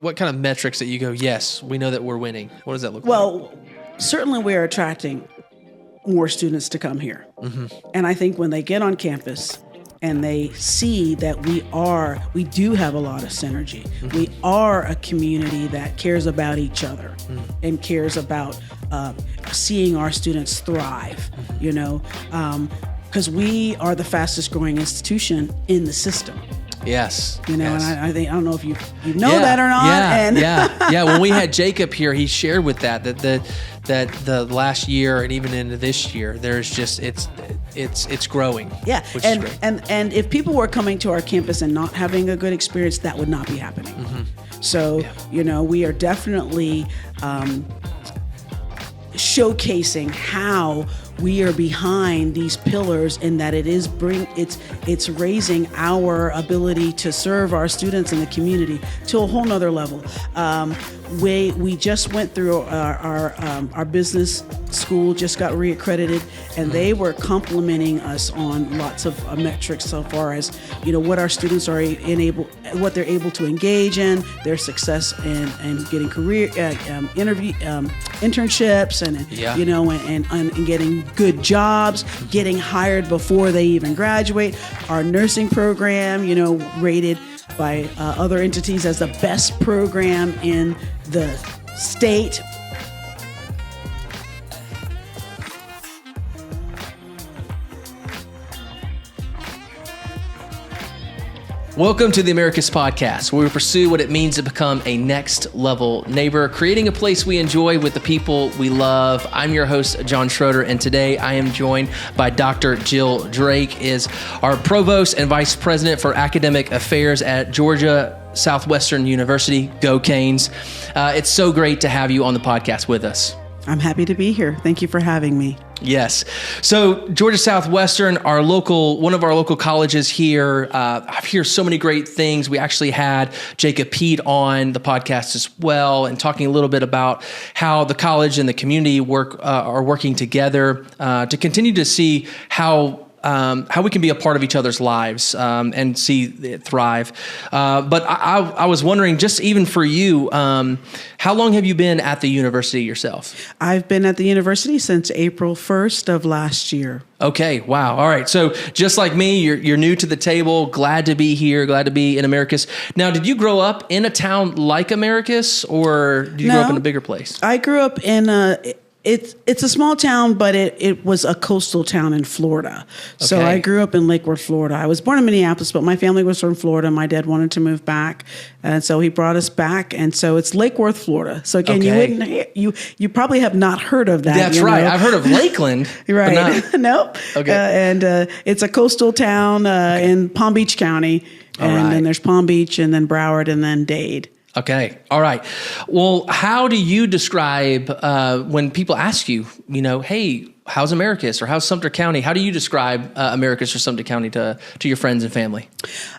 What kind of metrics that you go, yes, we know that we're winning? What does that look like? Well, certainly we are attracting more students to come here. And I think when they get on campus and they see that we do have a lot of synergy. We are a community that cares about each other and cares about seeing our students thrive, because we are the fastest growing institution in the system. Yes. And I don't know if you know that or not. Yeah. When we had Jacob here, he shared with that the last year and even into this year, there's just it's growing. Yeah. Which is great. And if people were coming to our campus and not having a good experience, that would not be happening. So, we are definitely showcasing how we are behind these pillars, and that it's raising our ability to serve our students in the community to a whole nother level. We just went through our business school, just got reaccredited, and they were complimenting us on lots of metrics so far as what our students are what they're able to engage in, their success in getting career internships and getting good jobs, getting hired before they even graduate. Our nursing program, rated by other entities as the best program in the state. Welcome to the Americus Podcast, where we pursue what it means to become a next level neighbor, creating a place we enjoy with the people we love. I'm your host, John Schroeder, and today I am joined by Dr. Jill Drake, is our Provost and Vice President for Academic Affairs at Georgia Southwestern University. Go Canes. It's so great to have you on the podcast with us. I'm happy to be here. Thank you for having me. Yes. So Georgia Southwestern, one of our local colleges here. I hear so many great things. We actually had Jacob Pete on the podcast as well, and talking a little bit about how the college and the community are working together to continue to see how we can be a part of each other's lives and see it thrive. But I was wondering, just even for you, how long have you been at the university yourself? I've been at the university since April 1st of last year. Okay. Wow. All right. So just like me, you're new to the table. Glad to be here. Glad to be in Americus. Now, did you grow up in a town like Americus, or did you grow up in a bigger place? I grew up in It's a small town, but it was a coastal town in Florida. So I grew up in Lake Worth, Florida. I was born in Minneapolis, but my family was from Florida. My dad wanted to move back, and so he brought us back. And so it's Lake Worth, Florida. So again, you probably have not heard of that. That's right. I've heard of Lakeland. Right. Nope. Okay. And it's a coastal town in Palm Beach County. And then there's Palm Beach, and then Broward, and then Dade. Okay. All right. Well, how do you describe when people ask you, hey, how's Americus or how's Sumter County? How do you describe Americus or Sumter County to your friends and family?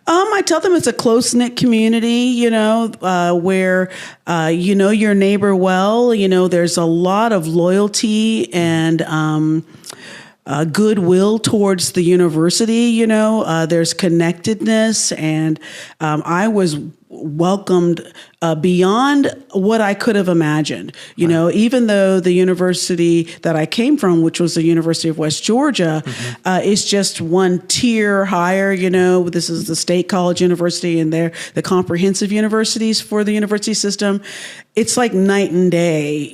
I tell them it's a close-knit community, where you know your neighbor well. There's a lot of loyalty and goodwill towards the university. There's connectedness, and I was welcomed beyond what I could have imagined. Even though the university that I came from, which was the University of West Georgia, is just one tier higher. This is the State College University, and they're the comprehensive universities for the university system. It's like night and day,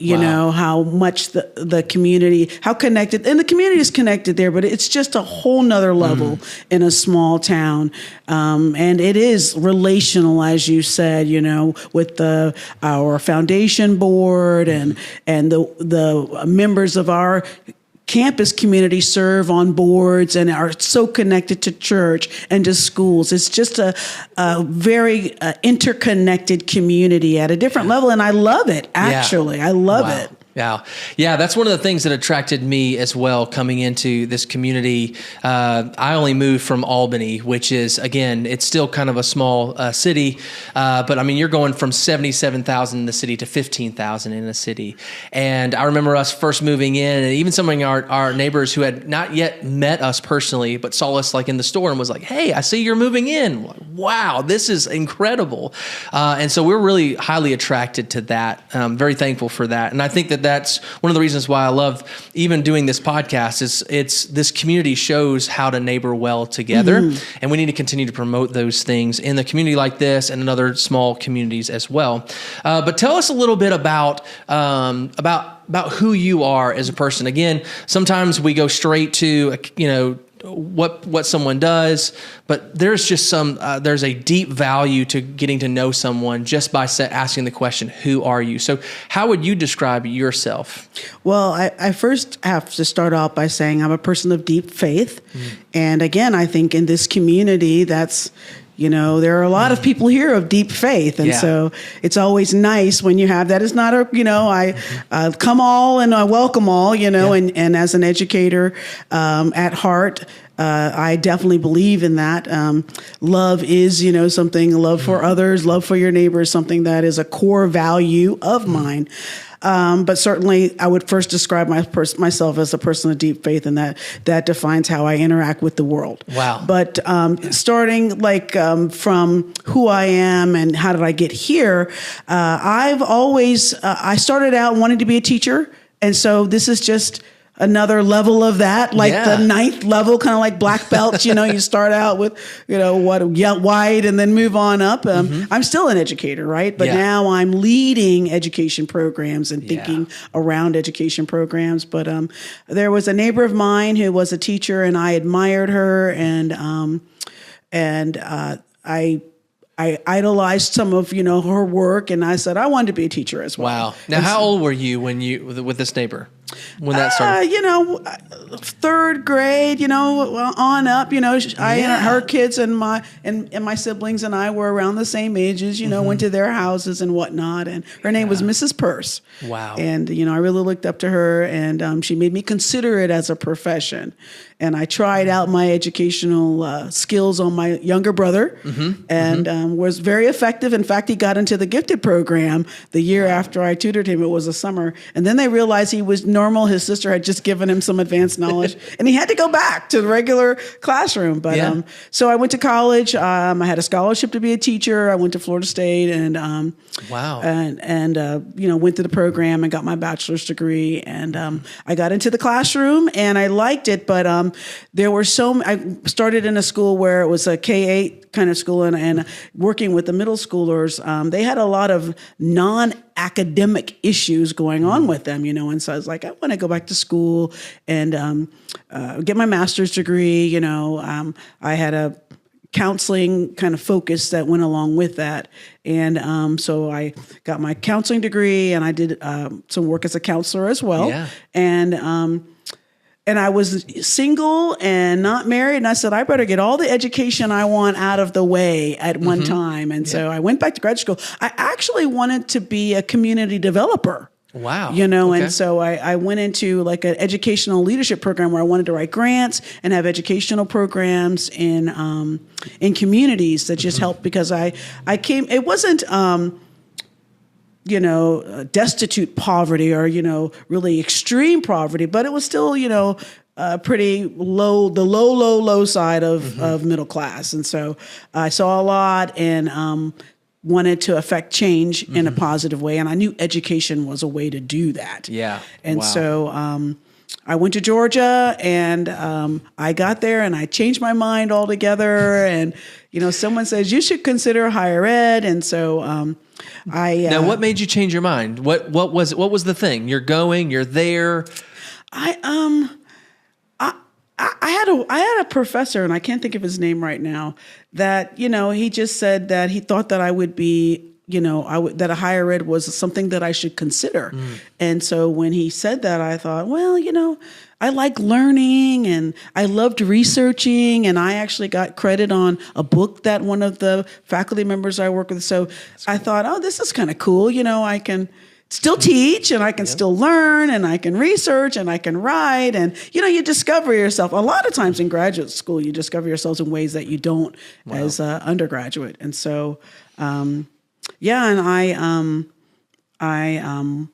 how much the community, how connected, and the community is connected there, but it's just a whole nother level in a small town. And it is relational, as you said, with our foundation board and the members of our campus community serve on boards and are so connected to church and to schools. It's just a very interconnected community at a different level, and I love it. Actually, I love it. Yeah, that's one of the things that attracted me as well coming into this community. I only moved from Albany, which is, again, it's still kind of a small city. But I mean, you're going from 77,000 in the city to 15,000 in a city. And I remember us first moving in, and even some of our neighbors who had not yet met us personally, but saw us like in the store and was like, hey, I see you're moving in. Wow, this is incredible. And so we're really highly attracted to that. Very thankful for that. And I think that's one of the reasons why I love even doing this podcast is this community shows how to neighbor well together. And we need to continue to promote those things in the community like this and in other small communities as well. But tell us a little bit about who you are as a person. Again, sometimes we go straight to, what someone does, but there's just there's a deep value to getting to know someone just by asking the question, who are you? So how would you describe yourself? Well, I first have to start out by saying I'm a person of deep faith. And again, I think in this community, there are a lot of people here of deep faith. And so it's always nice when you have that. It's not I come all and I welcome all, and as an educator at heart, I definitely believe in that. Love is, love for others, love for your neighbors, something that is a core value of mine. But certainly I would first describe myself as a person of deep faith, and that defines how I interact with the world. Wow. But starting from who I am and how did I get here, I've always, I started out wanting to be a teacher. And so this is just another level of that, the ninth level, kind of like black belts, you start out with, white and then move on up. I'm still an educator, right? But now I'm leading education programs and thinking around education programs. But there was a neighbor of mine who was a teacher, and I admired her, and I idolized some of, her work, and I said I wanted to be a teacher as well. Wow. Now, how old were you with this neighbor when that started? Third grade, on up. Her kids and my siblings and I were around the same ages. Went to their houses and whatnot. And her name was Mrs. Purse. Wow. And I really looked up to her, and she made me consider it as a profession. And I tried out my educational skills on my younger brother, and was very effective. In fact, he got into the gifted program the year after I tutored him. It was a summer. And then they realized he was normal. His sister had just given him some advanced knowledge, and he had to go back to the regular classroom. But so I went to college. I had a scholarship to be a teacher. I went to Florida State, and wow, and went to the program and got my bachelor's degree. And I got into the classroom, and I liked it, but there were I started in a school where it was a K-8 kind of school, and working with the middle schoolers, they had a lot of non-academic issues going on with them, and so I was like, I want to go back to school and get my master's degree. I had a counseling kind of focus that went along with that. And so I got my counseling degree, and I did some work as a counselor as well. Yeah. And I was single and not married. And I said, I better get all the education I want out of the way at one time. And so I went back to graduate school. I actually wanted to be a community developer. Wow. Okay. And so I went into like an educational leadership program where I wanted to write grants and have educational programs in communities that just helped, because it wasn't, destitute poverty or, really extreme poverty, but it was still, pretty low, the low side of middle class. And so I saw a lot and wanted to affect change in a positive way. And I knew education was a way to do that. Yeah. And so I went to Georgia, and I got there and I changed my mind altogether. And, someone says you should consider higher ed. And so now, what made you change your mind? What was the thing? You're there. I had a professor, and I can't think of his name right now, that, he just said that he thought that I would be, that a higher ed was something that I should consider. And so when he said that, I thought, well, I like learning and I loved researching, and I actually got credit on a book that one of the faculty members I work with. So I thought, oh, this is kind of cool. I can still teach, and I can still learn, and I can research, and I can write. And, you discover yourself. A lot of times in graduate school, you discover yourselves in ways that you don't as an undergraduate. And so, and I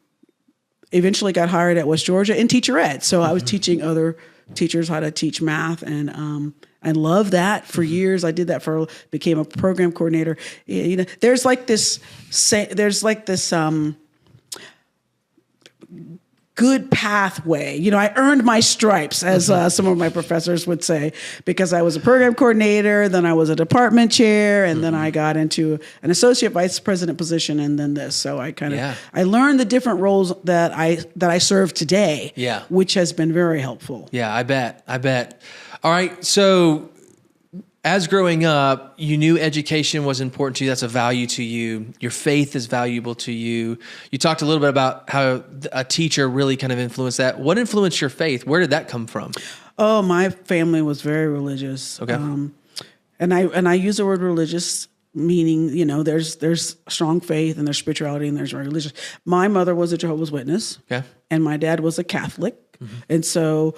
eventually got hired at West Georgia in teacher ed. So I was teaching other teachers how to teach math, and I loved that for years. I did that became a program coordinator. There's like this good pathway. I earned my stripes, as some of my professors would say, because I was a program coordinator, then I was a department chair, and then I got into an associate vice president position, and then this. So I I learned the different roles that I serve today, which has been very helpful. Yeah, I bet. All right, so as growing up, you knew education was important to you. That's a value to you. Your faith is valuable to you. You talked a little bit about how a teacher really kind of influenced that. What influenced your faith? Where did that come from? Oh, my family was very religious. Okay. And I use the word religious, meaning, there's strong faith and there's spirituality and there's religious. My mother was a Jehovah's Witness. Okay. And my dad was a Catholic. And so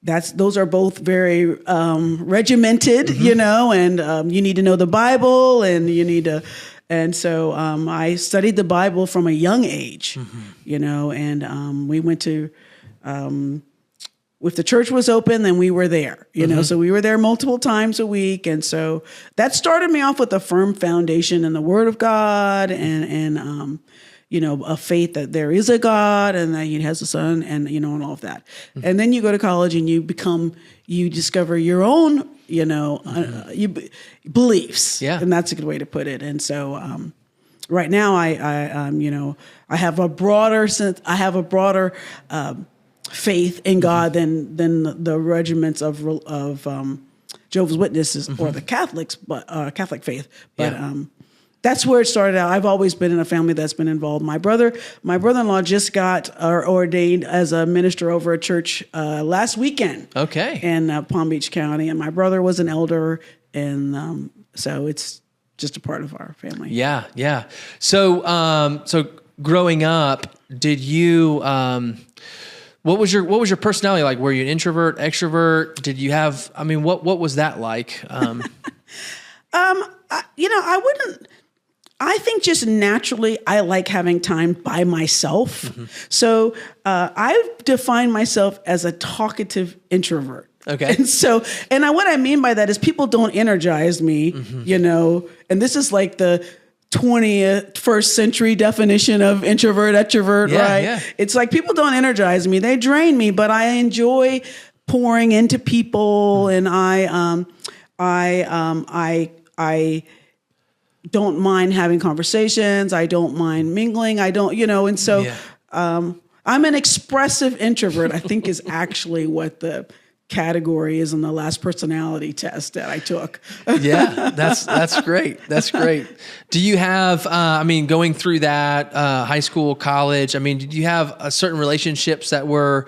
those are both very regimented, and you need to know the Bible, and you need to, and so I studied the Bible from a young age, and we went to, if the church was open, then we were there, so we were there multiple times a week, and so that started me off with a firm foundation in the Word of God, and a faith that there is a God and that He has a Son, and and all of that. And then you go to college and you discover your own, beliefs. Yeah. And that's a good way to put it. And so, right now I have a broader sense. I have a broader faith in God than the regiments of Jehovah's Witnesses or the Catholics, but Catholic faith. But that's where it started out. I've always been in a family that's been involved. My brother-in-law just got ordained as a minister over a church last weekend. Okay. In Palm Beach County, and my brother was an elder, and so it's just a part of our family. Yeah. So growing up, did you? What was your personality like? Were you an introvert, extrovert? Did you have? I mean, what was that like? I wouldn't. I think just naturally, I like having time by myself. So I define myself as a talkative introvert. Okay. And what I mean by that is people don't energize me, and this is like the 21st century definition of introvert, extrovert, right? Yeah. It's like people don't energize me. They drain me, but I enjoy pouring into people, and I don't mind having conversations. I don't mind mingling. I don't, and so I'm an expressive introvert, I think is actually what the category is in the last personality test that I took. Yeah, that's great. That's great. Do you have, going through that, high school, college, did you have certain relationships that were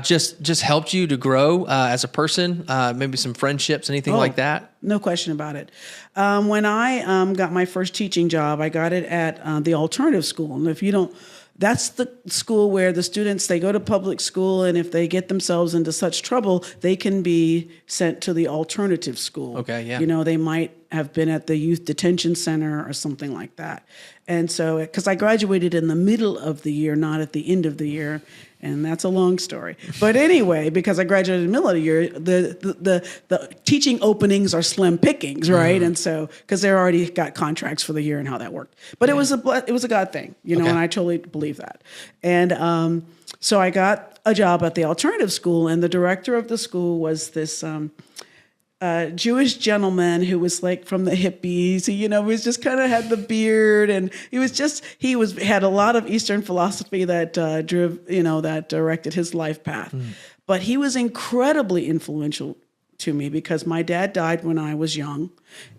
just helped you to grow as a person? Maybe some friendships, anything like that? No question about it. When I got my first teaching job, I got it at the alternative school. And if you don't, that's the school where the students, they go to public school, and if they get themselves into such trouble, they can be sent to the alternative school. Okay, yeah. They might have been at the youth detention center or something like that. And so, because I graduated in the middle of the year, not at the end of the year, and that's a long story. But anyway, because I graduated in the middle of the year, the teaching openings are slim pickings, right? And so, because they already got contracts for the year and how that worked. But it was a God thing, and I totally believe that. And so I got a job at the alternative school, and the director of the school was this Jewish gentleman who was like from the hippies. He, was just kind of had the beard, and he had a lot of Eastern philosophy that that directed his life path. But he was incredibly influential to me because my dad died when I was young,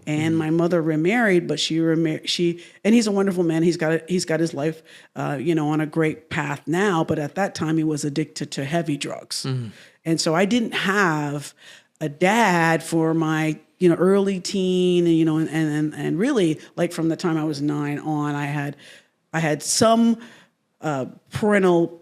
and my mother remarried, but and he's a wonderful man. He's got his life, on a great path now. But at that time, he was addicted to heavy drugs, and so I didn't have a dad for my early teen, and really like from the time I was 9 on, I had some parental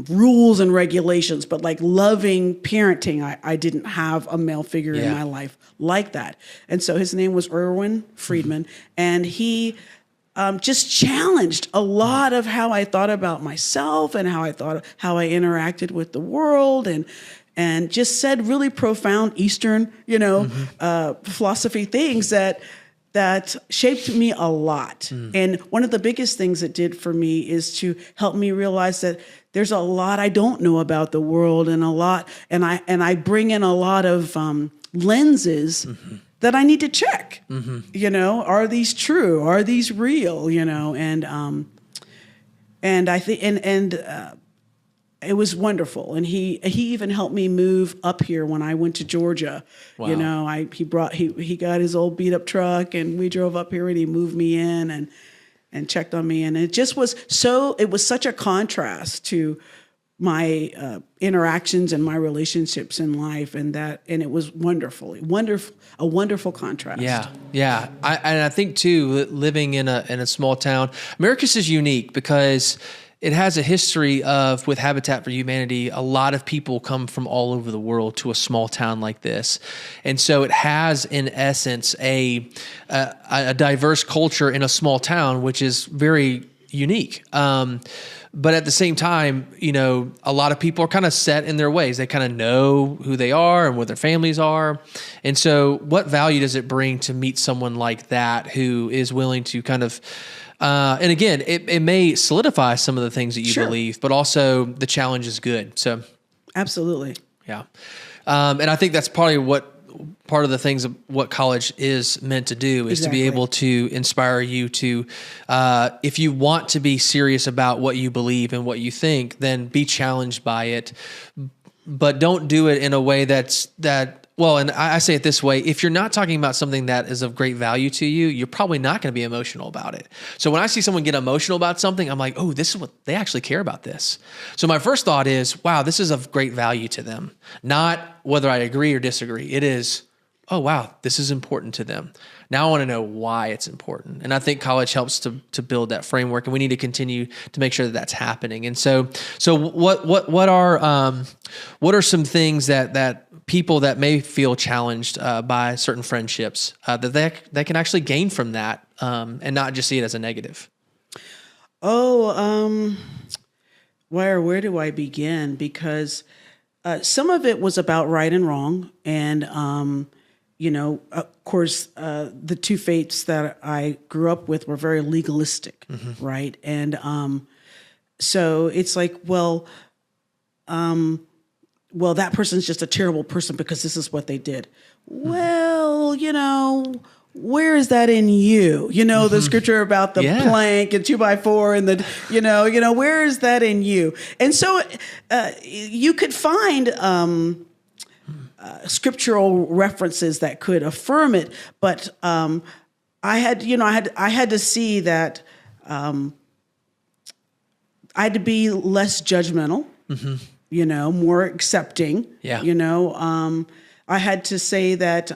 rules and regulations, but like loving parenting, I didn't have a male figure in my life like that. And so his name was Erwin Friedman, and he just challenged a lot of how I thought about myself and how I interacted with the world, and just said really profound Eastern, philosophy things that shaped me a lot. And one of the biggest things it did for me is to help me realize that there's a lot I don't know about the world, and I bring in a lot of lenses that I need to check. Are these true? Are these real? And I think it was wonderful. And he even helped me move up here when I went to Georgia. Wow. He got his old beat up truck, and we drove up here, and he moved me in and checked on me. And it just was such a contrast to my interactions and my relationships in life, and it was a wonderful contrast. Yeah. I think too, living in a small town, Americus is unique because it has a history of, with Habitat for Humanity, a lot of people come from all over the world to a small town like this. And so it has, in essence, a diverse culture in a small town, which is very unique. But at the same time, a lot of people are kind of set in their ways. They kind of know who they are and what their families are. And so what value does it bring to meet someone like that who is willing to kind of, and again, it may solidify some of the things that you believe, but also the challenge is good. So, absolutely. Yeah. And I think that's probably part of the things of what college is meant to do is to be able to inspire you to, if you want to be serious about what you believe and what you think, then be challenged by it, but don't do it in a way well, and I say it this way, if you're not talking about something that is of great value to you, you're probably not going to be emotional about it. So when I see someone get emotional about something, I'm like, oh, this is what they actually care about this. So my first thought is, wow, this is of great value to them. Not whether I agree or disagree. It is, oh, wow, this is important to them. Now I want to know why it's important. And I think college helps to build that framework, and we need to continue to make sure that that's happening. And so what are some things that people that may feel challenged by certain friendships that they can actually gain from that and not just see it as a negative? Where do I begin? Because some of it was about right and wrong, and of course, the two faiths that I grew up with were very legalistic, right? And so it's like, well, that person's just a terrible person because this is what they did. Well, where is that in you? The scripture about the plank and 2x4 and the, where is that in you? And so you could find scriptural references that could affirm it, but I had to see that I had to be less judgmental, more accepting. I had to say that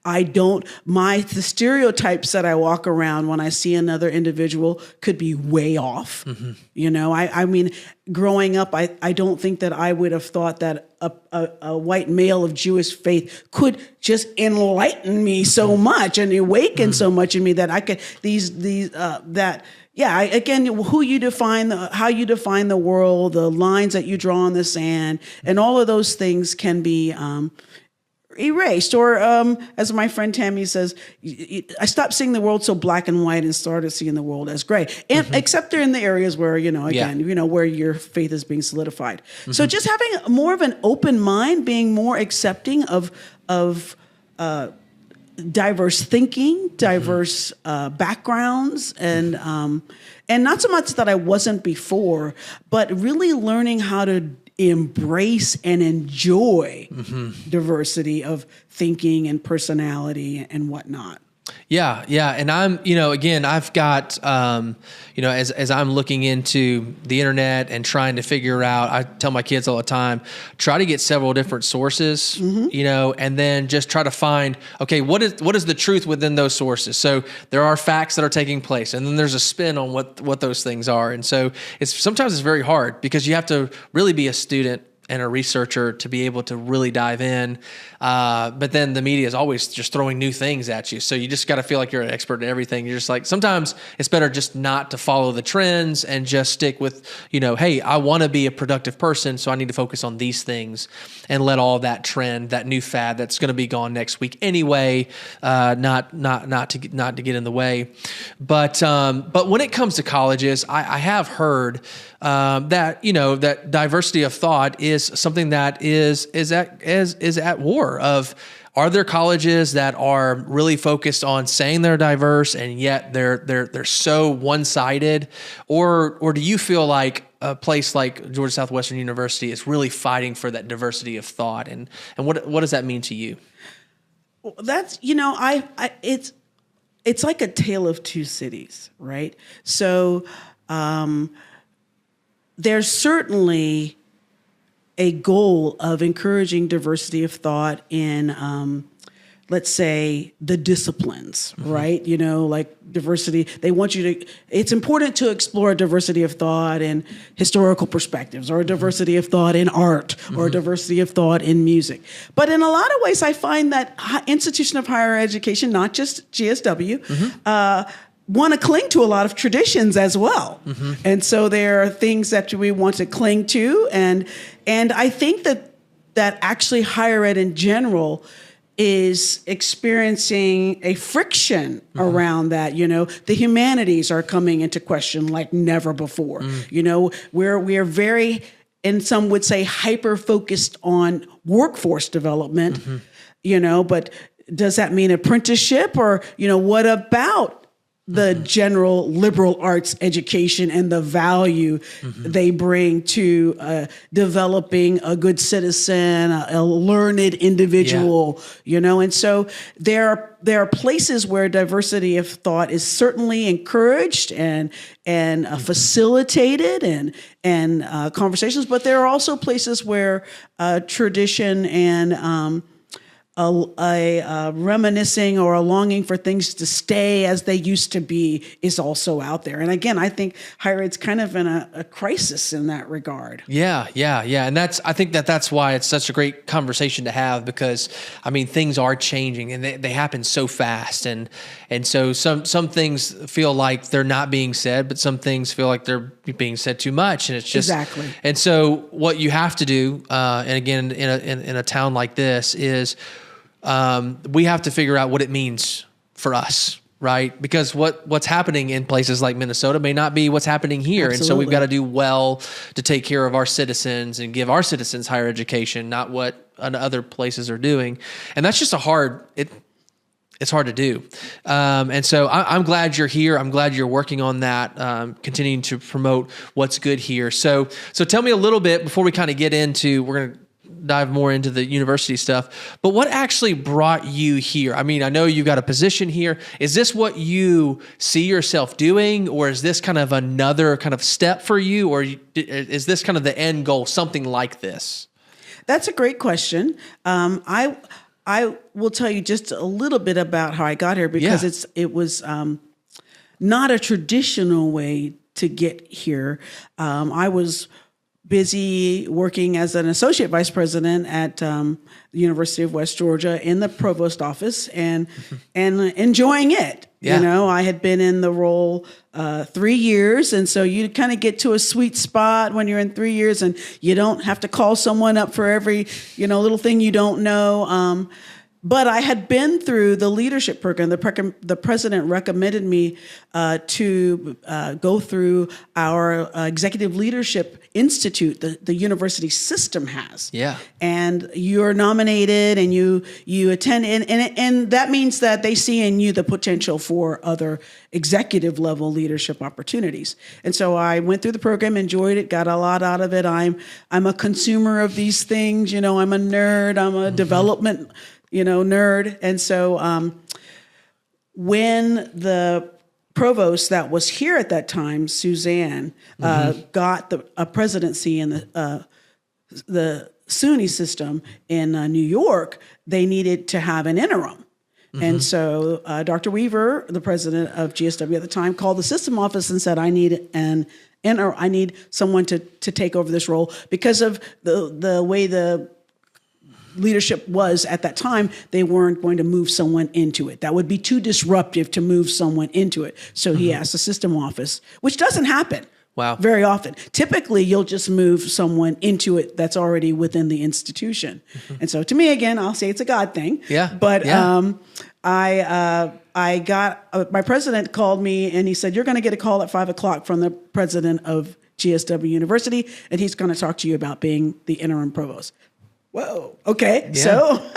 the stereotypes that I walk around when I see another individual could be way off. I mean, growing up, I don't think that I would have thought that a white male of Jewish faith could just enlighten me so much and awaken so much in me that I could how you define the world, the lines that you draw in the sand, and all of those things can be erased. Or as my friend Tammy says, I stopped seeing the world so black and white and started seeing the world as gray. And except they're in the areas where, where your faith is being solidified. So just having more of an open mind, being more accepting of diverse thinking, diverse backgrounds, and not so much that I wasn't before, but really learning how to embrace and enjoy diversity of thinking and personality and whatnot. Yeah. Yeah. And I'm, again, I've got, as I'm looking into the internet and trying to figure out, I tell my kids all the time, try to get several different sources, and then just try to find, okay, what is the truth within those sources? So there are facts that are taking place, and then there's a spin on what those things are. And so sometimes it's very hard because you have to really be a student and a researcher to be able to really dive in. But then the media is always just throwing new things at you. So you just got to feel like you're an expert in everything. You're just like, sometimes it's better just not to follow the trends and just stick with, hey, I want to be a productive person, so I need to focus on these things and let all that trend, that new fad that's going to be gone next week anyway, not to get in the way. But when it comes to colleges, I have heard that diversity of thought is something that is at war of, are there colleges that are really focused on saying they're diverse and yet they're so one-sided, or do you feel like a place like Georgia Southwestern University is really fighting for that diversity of thought, and what does that mean to you? Well, that's it's like a tale of two cities, right? So there's certainly a goal of encouraging diversity of thought in, let's say, the disciplines, right? Like diversity, they want you to, it's important to explore diversity of thought in historical perspectives, or diversity of thought in art, or diversity of thought in music. But in a lot of ways, I find that institution of higher education, not just GSW, want to cling to a lot of traditions as well. And so there are things that we want to cling to. And I think that actually higher ed in general is experiencing a friction around that. The humanities are coming into question like never before. We're very, and some would say, hyper-focused on workforce development, but does that mean apprenticeship, or, what about the general liberal arts education and the value they bring to developing a good citizen, a learned individual, And so there are places where diversity of thought is certainly encouraged and facilitated and conversations, but there are also places where tradition and a reminiscing or a longing for things to stay as they used to be is also out there. And again, I think higher ed's kind of in a crisis in that regard. Yeah. And I think that's why it's such a great conversation to have, because things are changing and they happen so fast. And so some things feel like they're not being said, but some things feel like they're being said too much. And it's just, exactly. And so what you have to do, and again, in a town like this is, we have to figure out what it means for us, right? Because what's happening in places like Minnesota may not be what's happening here. Absolutely. And so we've got to do well to take care of our citizens and give our citizens higher education, not what other places are doing. And that's just it's hard to do. And so I'm glad you're here. I'm glad you're working on that, continuing to promote what's good here. So tell me a little bit before we kind of get into, we're going to dive more into the university stuff, but what actually brought you here? I know you've got a position here. Is this what you see yourself doing, or is this kind of another kind of step for you, or is this kind of the end goal, something like this? That's a great question. I will tell you just a little bit about how I got here, because it was not a traditional way to get here. I was busy working as an associate vice president at the University of West Georgia in the provost office and enjoying it. Yeah. I had been in the role 3 years. And so you kind of get to a sweet spot when you're in 3 years and you don't have to call someone up for every, little thing you don't know. But I had been through the leadership program. The president recommended me to go through our Executive Leadership Institute the university system has. Yeah. And you're nominated and you attend, and that means that they see in you the potential for other executive level leadership opportunities. And so I went through the program, enjoyed it, got a lot out of it. I'm a consumer of these things. I'm a nerd. I'm a development nerd. And so when the provost that was here at that time, Suzanne, got a presidency in the SUNY system in New York, they needed to have an interim. And so Dr. Weaver, the president of GSW at the time, called the system office and said, I need someone to take over this role because of the way the leadership was at that time. They weren't going to move someone into it. That would be too disruptive to move someone into it. So he asked the system office, which doesn't happen. Wow. Very often. Typically, you'll just move someone into it that's already within the institution. And so to me, again, I'll say it's a God thing. Yeah. But I got, my president called me and he said, you're going to get a call at 5:00 from the president of GSW University, and he's going to talk to you about being the interim provost. Whoa. Okay. Yeah. So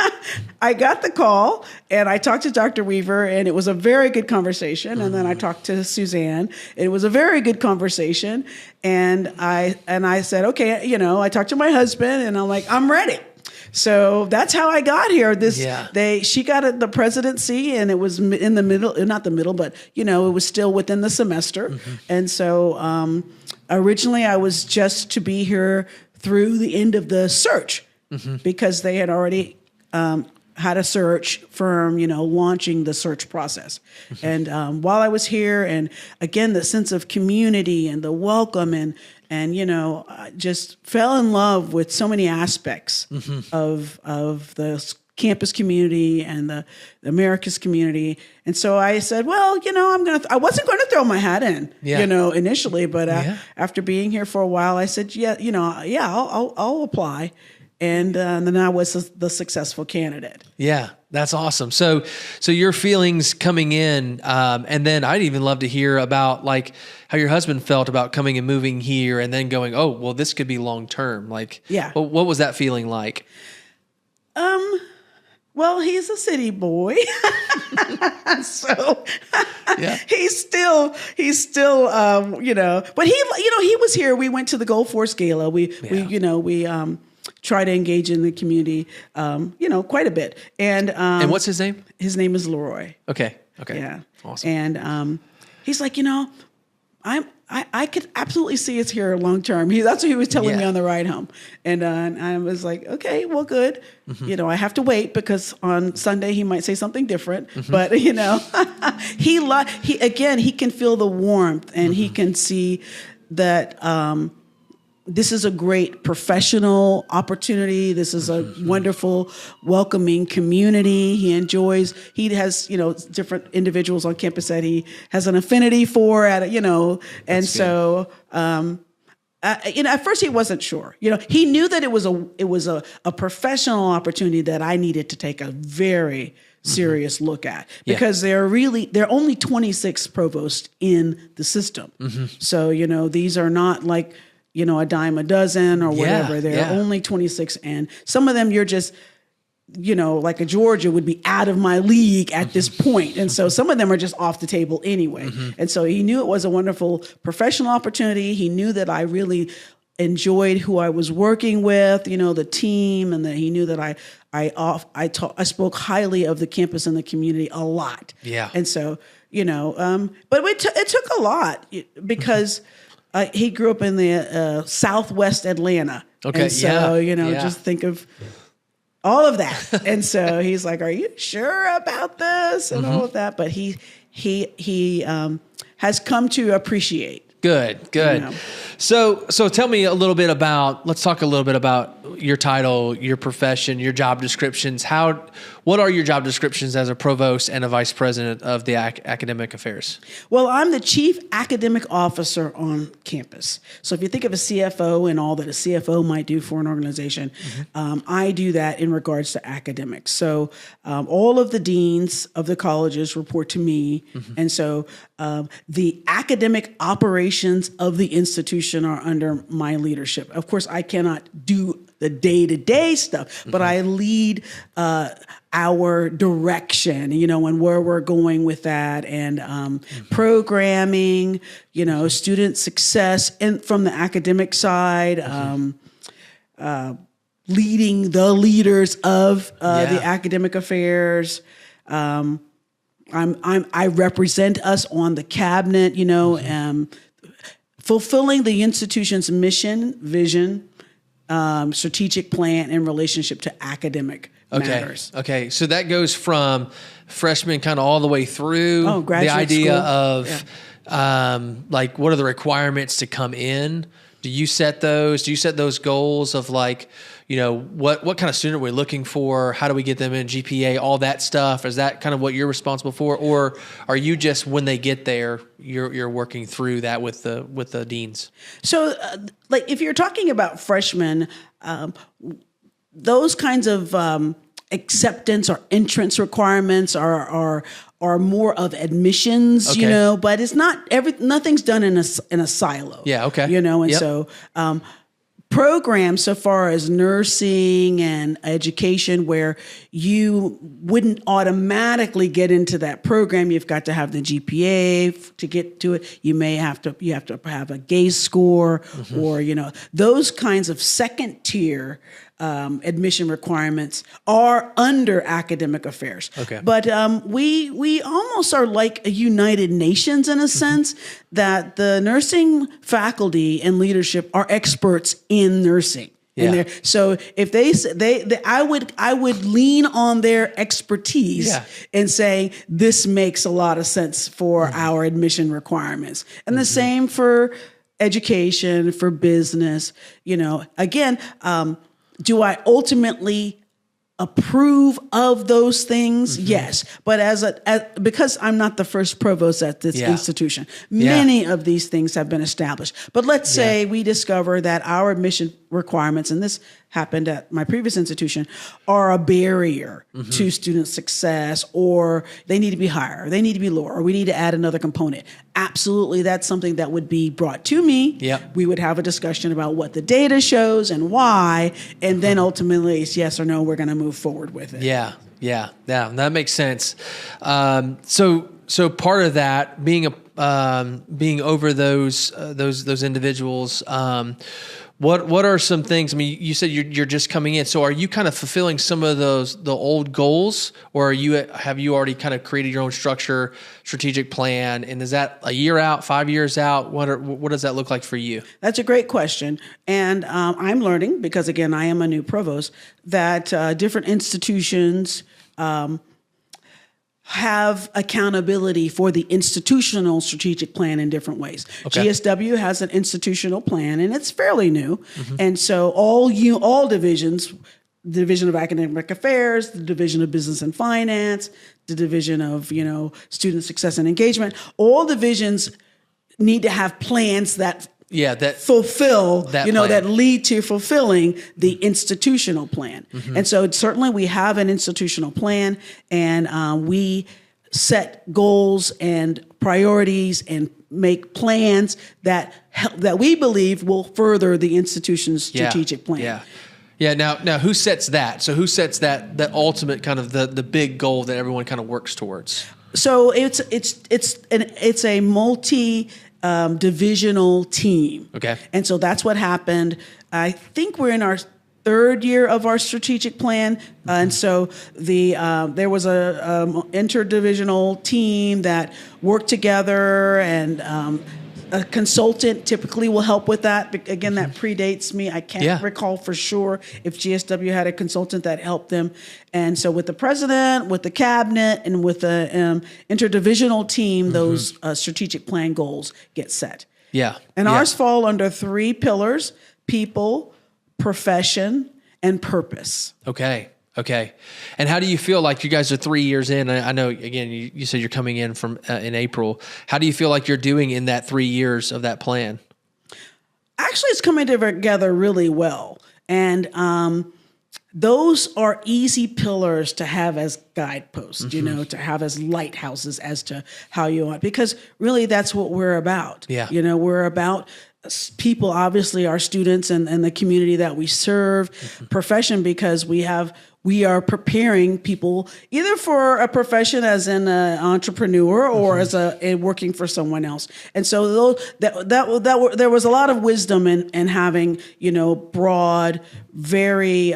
I got the call and I talked to Dr. Weaver, and it was a very good conversation. And then I talked to Suzanne, and it was a very good conversation. And I said, okay, I talked to my husband, and I'm like, I'm ready. So that's how I got here. She got the presidency, and it was in the middle, not the middle, but it was still within the semester. And so originally I was just to be here through the end of the search. Because they had already had a search firm, launching the search process. And while I was here, and again, the sense of community and the welcome and I just fell in love with so many aspects of the campus community and the Americus community. And so I said, well, I wasn't going to throw my hat in, initially, but after being here for a while, I said, I'll apply. And then I was the successful candidate. Yeah, that's awesome. So your feelings coming in, and then I'd even love to hear about like how your husband felt about coming and moving here, and then going, oh, well, this could be long term. Like, what was that feeling like? Well, he's a city boy, so he's still, but he was here. We went to the Gold Force Gala. We try to engage in the community, quite a bit. And what's his name? His name is Leroy. Okay. Yeah. Awesome. And he's like, I could absolutely see us here long term. That's what he was telling me on the ride home. And I was like, okay, well, good. I have to wait because on Sunday he might say something different. But he can feel the warmth, and he can see that this is a great professional opportunity. This is a wonderful, welcoming community. He has, different individuals on campus that he has an affinity for, and That's so, at first he wasn't sure. He knew that it was a professional opportunity that I needed to take a very serious look at, because there are only 26 provosts in the system. So, these are not like, a dime a dozen or whatever. There are only 26. And some of them you're just, like a Georgia would be out of my league at this point. And so some of them are just off the table anyway. And so he knew it was a wonderful professional opportunity. He knew that I really enjoyed who I was working with, the team, and that he knew that I spoke highly of the campus and the community a lot. Yeah. And so, but it took a lot because he grew up in the Southwest Atlanta. Okay. And so, just think of all of that. And so he's like, are you sure about this? And all of that. But he has come to appreciate. Good. So tell me let's talk a little bit about your title, your profession, your job descriptions. What are your job descriptions as a provost and a vice president of the academic affairs? Well, I'm the chief academic officer on campus. So if you think of a CFO and all that a CFO might do for an organization, I do that in regards to academics. So all of the deans of the colleges report to me. And so the academic operations of the institution are under my leadership. Of course, I cannot do the day-to-day stuff, but I lead our direction, and where we're going with that, and programming, student success, and from the academic side, leading the leaders of the academic affairs, I represent us on the cabinet, fulfilling the institution's mission, vision, strategic plan in relationship to academic matters. Okay. So that goes from freshman kind of all the way through graduate the idea school. of like, what are the requirements to come in? Do you set those? Do you set those goals of like, what kind of student are we looking for? How do we get them in GPA? All that stuff. Is that kind of what you're responsible for, or are you just when they get there, you're working through that with the deans? So, like if you're talking about freshmen, those kinds of acceptance or entrance requirements are more of admissions, but it's not nothing's done in a silo. Yeah. Okay. So programs so far as nursing and education where you wouldn't automatically get into that program. You've got to have the GPA to get to it. You have to have a GACE score or, those kinds of second tier admission requirements are under academic affairs. Okay. But we almost are like a United Nations in a sense that the nursing faculty and leadership are experts in nursing. Yeah. So if I would lean on their expertise in saying this makes a lot of sense for our admission requirements, and the same for education, for business. Again. Do I ultimately approve of those things? Yes. But because I'm not the first provost at this institution, many of these things have been established. But let's say we discover that our admission requirements, and this happened at my previous institution, are a barrier to student success, or they need to be higher, they need to be lower, or we need to add another component. Absolutely, that's something that would be brought to me. Yep. We would have a discussion about what the data shows and why, and then ultimately it's yes or no, we're going to move forward with it. Yeah, that makes sense. So part of that being over those individuals. What are some things? I mean, you said you're just coming in. So are you kind of fulfilling some of the old goals, or have you already kind of created your own strategic plan? And is that a year out, 5 years out? What does that look like for you? That's a great question. And I'm learning, because again, I am a new provost, that different institutions have accountability for the institutional strategic plan in different ways. Okay. GSW has an institutional plan, and it's fairly new. And so all divisions, the Division of Academic Affairs, the Division of Business and Finance, the Division of, Student Success and Engagement, all divisions need to have plans that fulfill, that lead to fulfilling the institutional plan. And so certainly we have an institutional plan, and we set goals and priorities and make plans that we believe will further the institution's strategic plan. Yeah. Now who sets that? So who sets that ultimate kind of the big goal that everyone kind of works towards? So it's a multi divisional team. Okay. And so that's what happened. I think we're in our third year of our strategic plan. And so there was a interdivisional team that worked together, and a consultant typically will help with that. Again, that predates me. I can't recall for sure if GSW had a consultant that helped them. And so with the president, with the cabinet, and with the interdivisional team, those strategic plan goals get set. Yeah. And ours fall under 3 pillars: people, profession, and purpose. Okay. And how do you feel like you guys are 3 years in? I know, again, you said you're coming in from in April. How do you feel like you're doing in that 3 years of that plan? Actually, it's coming together really well. And those are easy pillars to have as guideposts, to have as lighthouses as to how you want, because really that's what we're about. Yeah. We're about people, obviously our students and the community that we serve, profession, because we are preparing people either for a profession as an entrepreneur or as a working for someone else. And so there was a lot of wisdom in having, broad, very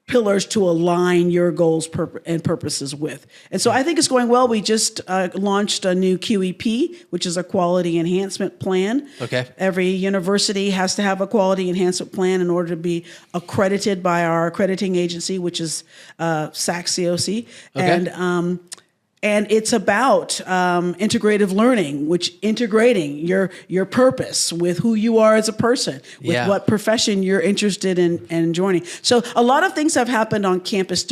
pillars to align your goals and purposes with. And so I think it's going well. We just launched a new QEP, which is a quality enhancement plan. Okay. Every university has to have a quality enhancement plan in order to be accredited by our accrediting agency, which is SAC-COC. Okay. And it's about integrative learning, which integrating your purpose with who you are as a person, with what profession you're interested in joining. So a lot of things have happened on campus.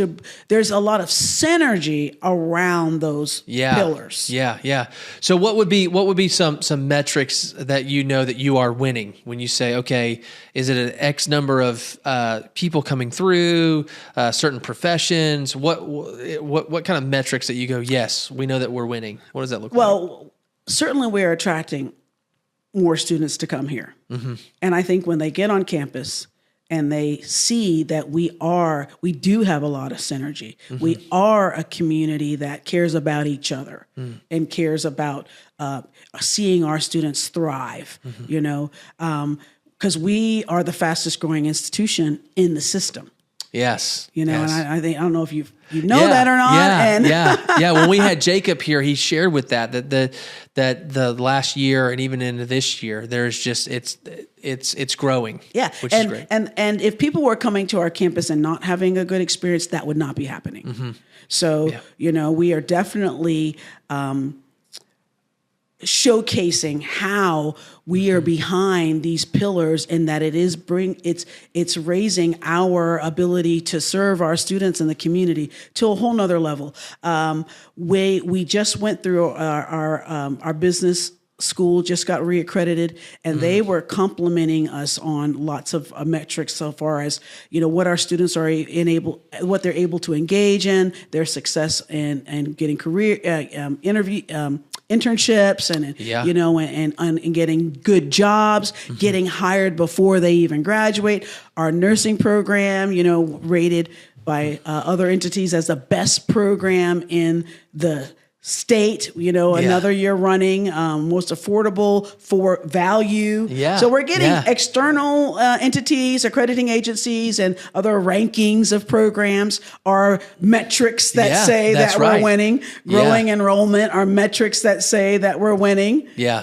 There's a lot of synergy around those pillars. Yeah. So what would be some metrics that you know that you are winning when you say, okay, is it an X number of people coming through certain professions? What kind of metrics that you go, yes, we know that we're winning? What does that look like? Well, certainly we're attracting more students to come here. Mm-hmm. And I think when they get on campus and they see that we do have a lot of synergy. Mm-hmm. We are a community that cares about each other and cares about seeing our students thrive, because we are the fastest growing institution in the system. Yes. And I think, I don't know if you know that or not. Yeah. When we had Jacob here, he shared with that the last year and even into this year, there's just, it's growing. Yeah. Which is great. And if people were coming to our campus and not having a good experience, that would not be happening. Mm-hmm. So, we are definitely, showcasing how we are behind these pillars and that it's raising our ability to serve our students in the community to a whole nother level. We just went through our business school, just got reaccredited, and they were complimenting us on lots of metrics so far as what our students are what they're able to engage in, their success in getting career internships and getting good jobs, getting hired before they even graduate. Our nursing program, rated by other entities as the best program in the state, another year running, most affordable for value. Yeah. So we're getting external entities, accrediting agencies, and other rankings of programs are metrics that say that we're winning. Growing enrollment are metrics that say that we're winning. Yeah.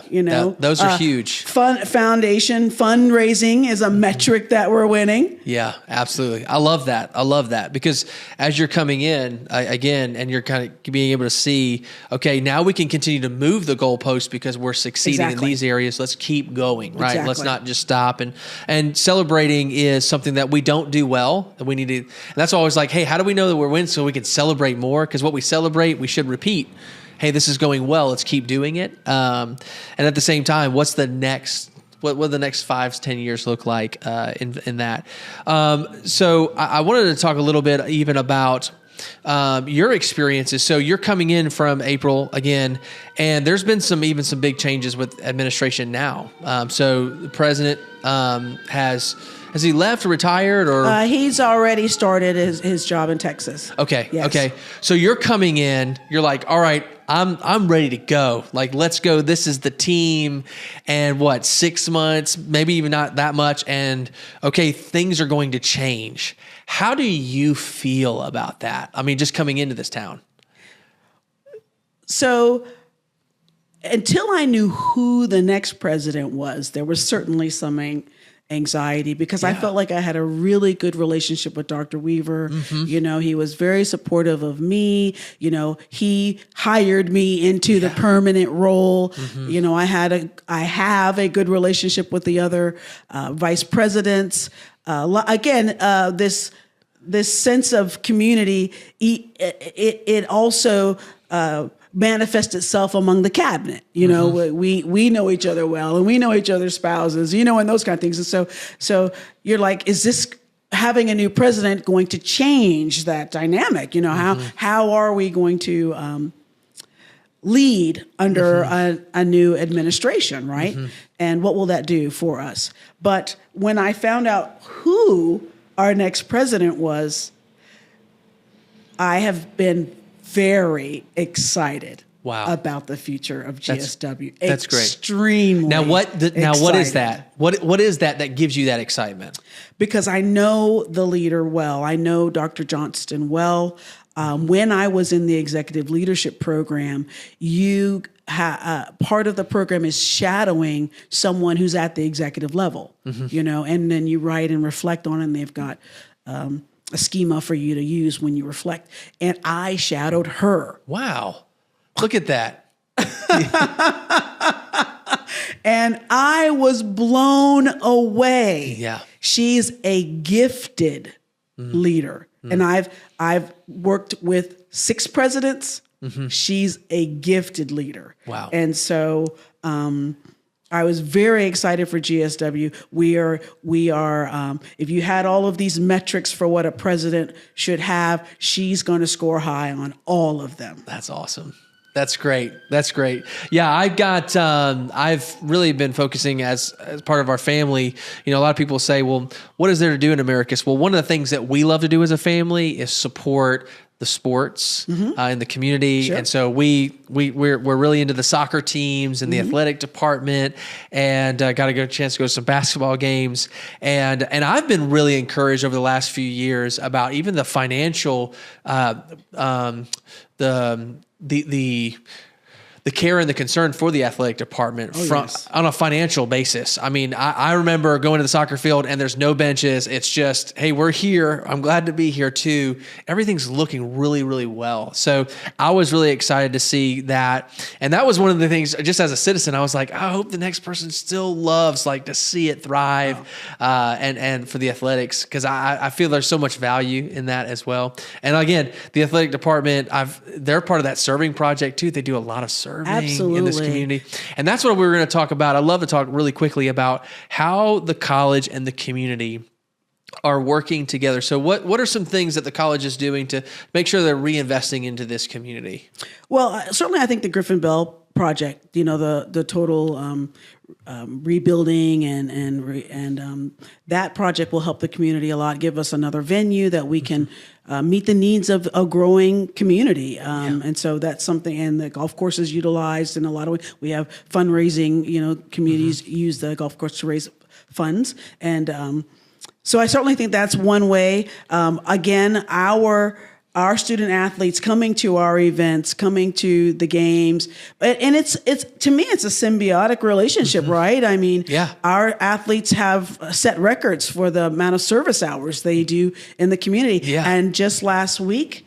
Those are huge. Foundation fundraising is a metric that we're winning. Yeah, absolutely. I love that because as you're coming in again, and you're kind of being able to see, okay, now we can continue to move the goalpost because we're succeeding in these areas. Let's keep going, right? Exactly. Let's not just stop. And celebrating is something that we don't do well. And we need to, and that's always like, hey, how do we know that we're winning so we can celebrate more? Because what we celebrate, we should repeat. Hey, this is going well. Let's keep doing it. And at the same time, what's the next? What will the next 5-10 years look like in that? So I wanted to talk a little bit even about your experiences. So you're coming in from April again, and there's been some big changes with administration now. So the president has he left or retired or? He's already started his job in Texas. Okay. Yes. Okay. So you're coming in, you're like, all right, I'm ready to go. Like, let's go. This is the team. And 6 months, maybe even not that much. And okay, things are going to change. How do you feel about that? I mean, just coming into this town. So until I knew who the next president was, there was certainly some anxiety because I felt like I had a really good relationship with Dr. Weaver. Mm-hmm. He was very supportive of me. He hired me into the permanent role. Mm-hmm. I have a good relationship with the other vice presidents. This sense of community, it also manifest itself among the cabinet. Mm-hmm. We know each other well, and we know each other's spouses, and those kind of things. And so you're like, is this having a new president going to change that dynamic? How are we going to lead under a new administration, right? Mm-hmm. And what will that do for us? But when I found out who our next president was, I have been very excited Wow. about the future of GSW. That's great. Extremely. Now what is excited. that? What is that gives you that excitement? Because I know the leader well. I know Dr. Johnston well. When I was in the executive leadership program, part of the program is shadowing someone who's at the executive level, and then you write and reflect on it, and they've got a schema for you to use when you reflect. And I shadowed her. Wow. Look at that. And I was blown away. Yeah. She's a gifted leader. And I've worked with 6 presidents. She's a gifted leader. Wow. And so I was very excited for GSW. We are if you had all of these metrics for what a president should have, she's going to score high on all of them. That's awesome. That's great. That's great. Yeah, I've really been focusing as part of our family. A lot of people say, well, what is there to do in Americus? Well, one of the things that we love to do as a family is support the sports in the community. Sure. And so we're really into the soccer teams and the athletic department, and got a chance to go to some basketball games. And I've been really encouraged over the last few years about even the financial, the care and the concern for the athletic department on a financial basis. I mean, I remember going to the soccer field and there's no benches. It's just, hey, we're here. I'm glad to be here too. Everything's looking really, really well. So I was really excited to see that. And that was one of the things, just as a citizen, I was like, I hope the next person still loves to see it thrive, and for the athletics, because I feel there's so much value in that as well. And again, the athletic department, they're part of that serving project too. They do a lot of serving in this community. And that's what we were going to talk about. I'd love to talk really quickly about how the college and the community are working together. So what are some things that the college is doing to make sure they're reinvesting into this community? Well, certainly I think the Griffin Bell project, the total rebuilding and that project will help the community a lot, give us another venue that we can meet the needs of a growing community. And so that's something, and the golf course is utilized in a lot of ways. We have fundraising, communities use the golf course to raise funds. And so I certainly think that's one way. Again, our student athletes coming to our events, coming to the games, and it's to me it's a symbiotic relationship, right? I mean, our athletes have set records for the amount of service hours they do in the community, and just last week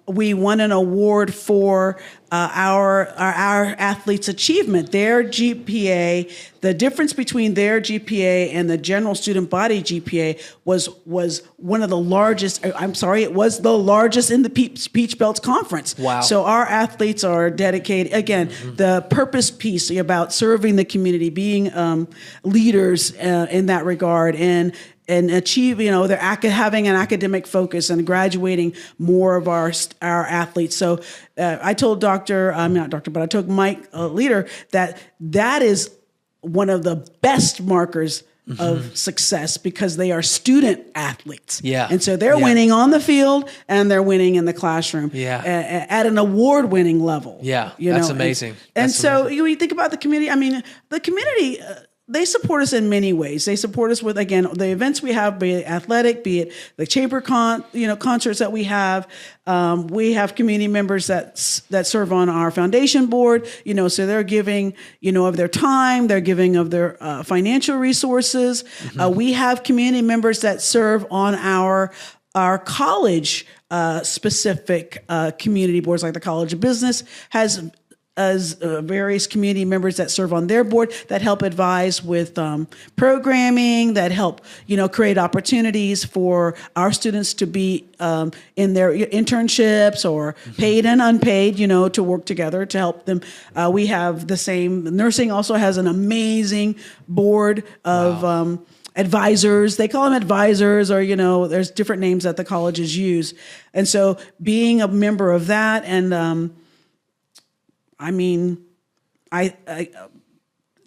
we won an award for our athletes' achievement. Their GPA, the difference between their GPA and the general student body GPA was one of the largest. It was the largest in the Peach Belts Conference. Wow! So our athletes are dedicated. Again, the purpose piece about serving the community, being leaders in that regard, and achieve, they're having an academic focus and graduating more of our athletes. So I told I told Mike, leader, that is one of the best markers of success, because they are student athletes. Yeah. And so they're winning on the field and they're winning in the classroom at an award-winning level. Yeah. That's amazing. And so when you think about the community, I mean, the community, they support us in many ways. They support us with, again, the events we have, be it athletic, be it the chamber concerts that we have. We have community members that serve on our foundation board, so they're giving, of their time, they're giving of their financial resources. We have community members that serve on our college specific community boards, like the College of Business has various community members that serve on their board that help advise with programming, that help create opportunities for our students to be in their internships or paid and unpaid, to work together to help them. We have the same. Nursing also has an amazing board of advisors. They call them advisors, or there's different names that the colleges use. And so being a member of that, and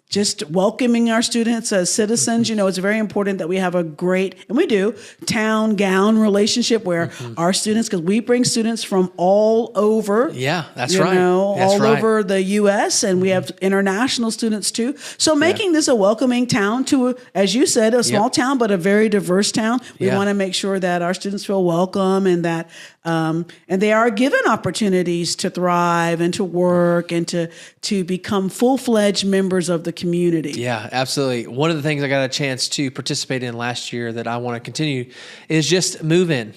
just welcoming our students as citizens. It's very important that we have a great, and we do, town-gown relationship where our students, because we bring students from all over. Yeah, that's right. Over the U.S., and we have international students too. So making this a welcoming town to, as you said, a small town, but a very diverse town. We want to make sure that our students feel welcome and that and they are given opportunities to thrive and to work and to become full-fledged members of the community. Yeah, absolutely. One of the things I got a chance to participate in last year that I want to continue is just move-in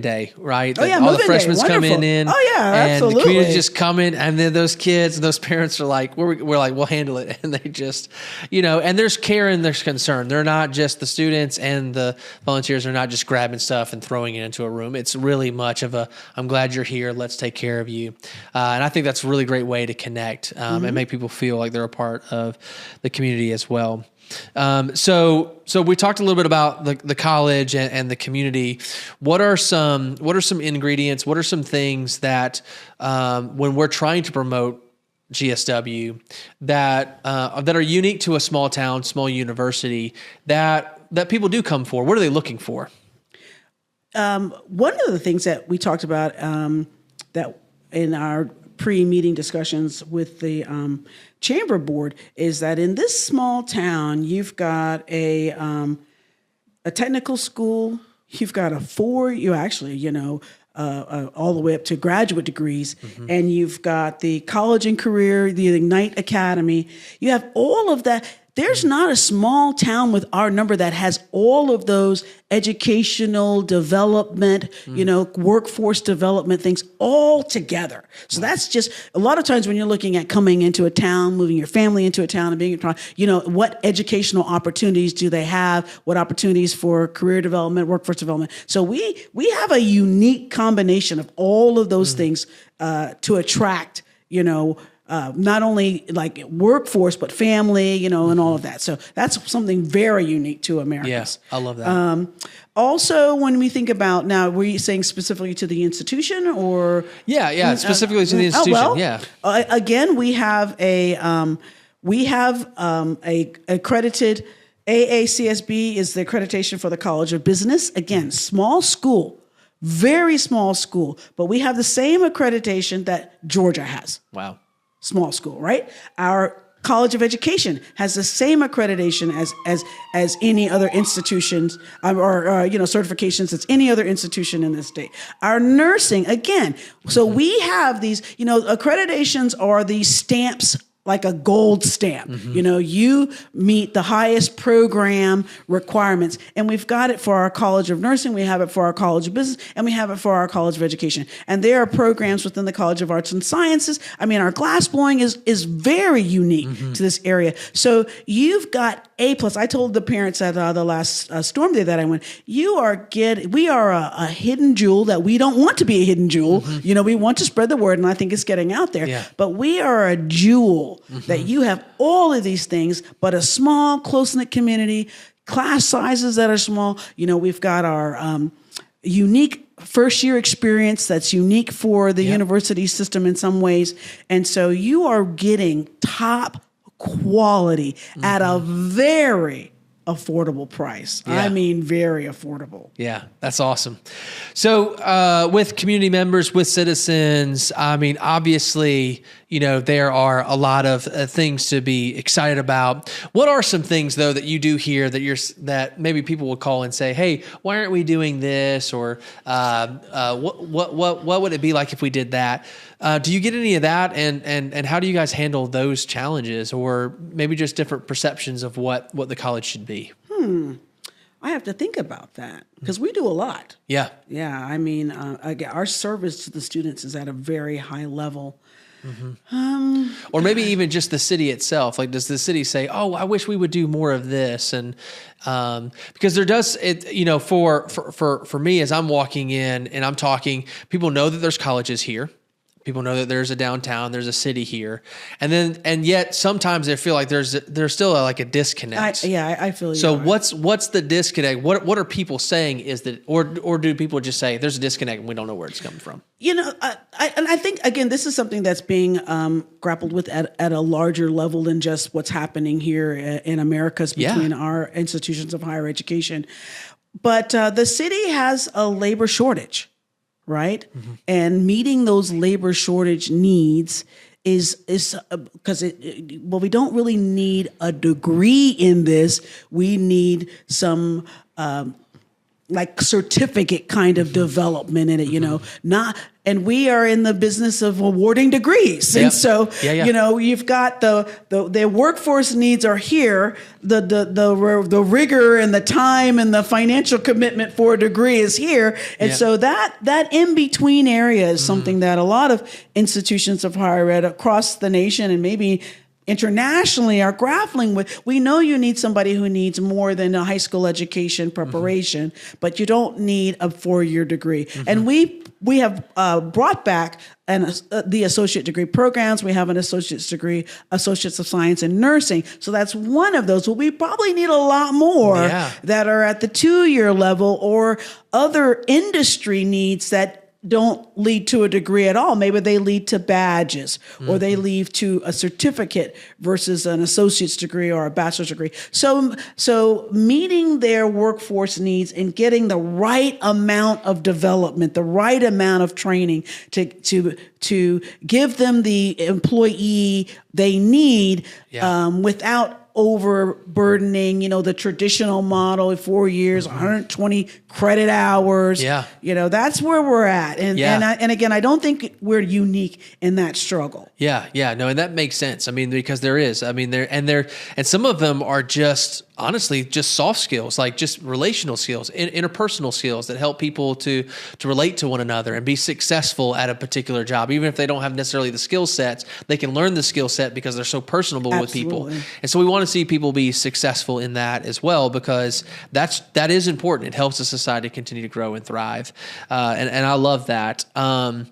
day, right? Oh, yeah, all the move-in freshmen day. coming in. Oh, yeah, and absolutely. the community just coming, and then those kids and those parents are like, we're like, we'll handle it. And they just, and there's care and there's concern. They're not just the students and the volunteers are not just grabbing stuff and throwing it into a room. It's really much of a, I'm glad you're here. Let's take care of you. And I think that's a really great way to connect and make people feel like they're a part of the community as well. So we talked a little bit about the college and the community. What are some ingredients? What are some things that when we're trying to promote GSW that are unique to a small town, small university that people do come for? What are they looking for? One of the things that we talked about that in our pre-meeting discussions with the chamber board is that in this small town, you've got a technical school, you've got all the way up to graduate degrees, and you've got the college and career, the Ignite Academy. You have all of that. There's not a small town with our number that has all of those educational development, workforce development things all together. So that's just a lot of times when you're looking at coming into a town, moving your family into a town and being a town, what educational opportunities do they have? What opportunities for career development, workforce development? So we have a unique combination of all of those things to attract, not only like workforce, but family, and all of that. So that's something very unique to Americus. Yes, I love that. Also, when we think about, now, were you saying specifically to the institution or? Yeah, specifically to the institution, Again, we have a accredited, AACSB is the accreditation for the College of Business. Again, small school. Very small school, but we have the same accreditation that Georgia has. Wow. Small school, right? Our College of Education has the same accreditation as any other institutions or certifications as any other institution in this state. Our nursing, again, so we have these, accreditations are these stamps, like a gold stamp. You meet the highest program requirements. And we've got it for our College of Nursing, we have it for our College of Business, and we have it for our College of Education. And there are programs within the College of Arts and Sciences. I mean, our glassblowing is very unique to this area. So you've got A+. I told the parents at the last storm day that I went, we are a hidden jewel that we don't want to be a hidden jewel. We want to spread the word, and I think it's getting out there. Yeah. But we are a jewel that you have all of these things, but a small, close-knit community, class sizes that are small. We've got our unique first-year experience that's unique for the university system in some ways. And so you are getting top quality at a very affordable price. Yeah. I mean, very affordable. Yeah, that's awesome. So with community members, with citizens, I mean, obviously, there are a lot of things to be excited about. What are some things, though, that you do here that maybe people will call and say, hey, why aren't we doing this? Or what would it be like if we did that? Do you get any of that? And how do you guys handle those challenges, or maybe just different perceptions of what the college should be? I have to think about that because we do a lot. Yeah. Yeah. I mean, again, our service to the students is at a very high level. Or maybe even just the city itself. Like, does the city say, "Oh, I wish we would do more of this"? And because there does it, for me as I'm walking in and I'm talking, people know that there's colleges here. People know that there's a downtown, there's a city here, and yet sometimes they feel like there's still like a disconnect. I feel you. So what's the disconnect? What are people saying is that, or do people just say there's a disconnect and we don't know where it's coming from? I think again, this is something that's being grappled with at a larger level than just what's happening here in Americus between our institutions of higher education. But the city has a labor shortage. Right. Mm-hmm. And meeting those labor shortage needs is because we don't really need a degree in this. We need some like certificate kind of development in it, and we are in the business of awarding degrees. Yep. And so, you've got the workforce needs are here. The rigor and the time and the financial commitment for a degree is here. And so that in between area is something that a lot of institutions of higher ed across the nation and maybe internationally are grappling with. We know you need somebody who needs more than a high school education preparation, but you don't need a 4-year degree. And we have brought back the associate degree programs. We have an associate's degree, associates of science in nursing. So that's one of those. Well, we probably need a lot more that are at the 2-year level or other industry needs that don't lead to a degree at all. Maybe they lead to badges or they lead to a certificate versus an associate's degree or a bachelor's degree. So meeting their workforce needs and getting the right amount of development, the right amount of training to give them the employee they need without overburdening, the traditional model of 4 years, 120 credit hours. That's where we're at. And again, I don't think we're unique in that struggle. No, and that makes sense. I mean, because there is. I mean, and some of them are just honestly just soft skills, like just relational skills, interpersonal skills that help people to relate to one another and be successful at a particular job. Even if they don't have necessarily the skill sets, they can learn the skill set because they're so personable with people. And so we want to see people be successful in that as well, because that is important. It helps the society continue to grow and thrive. And I love that. And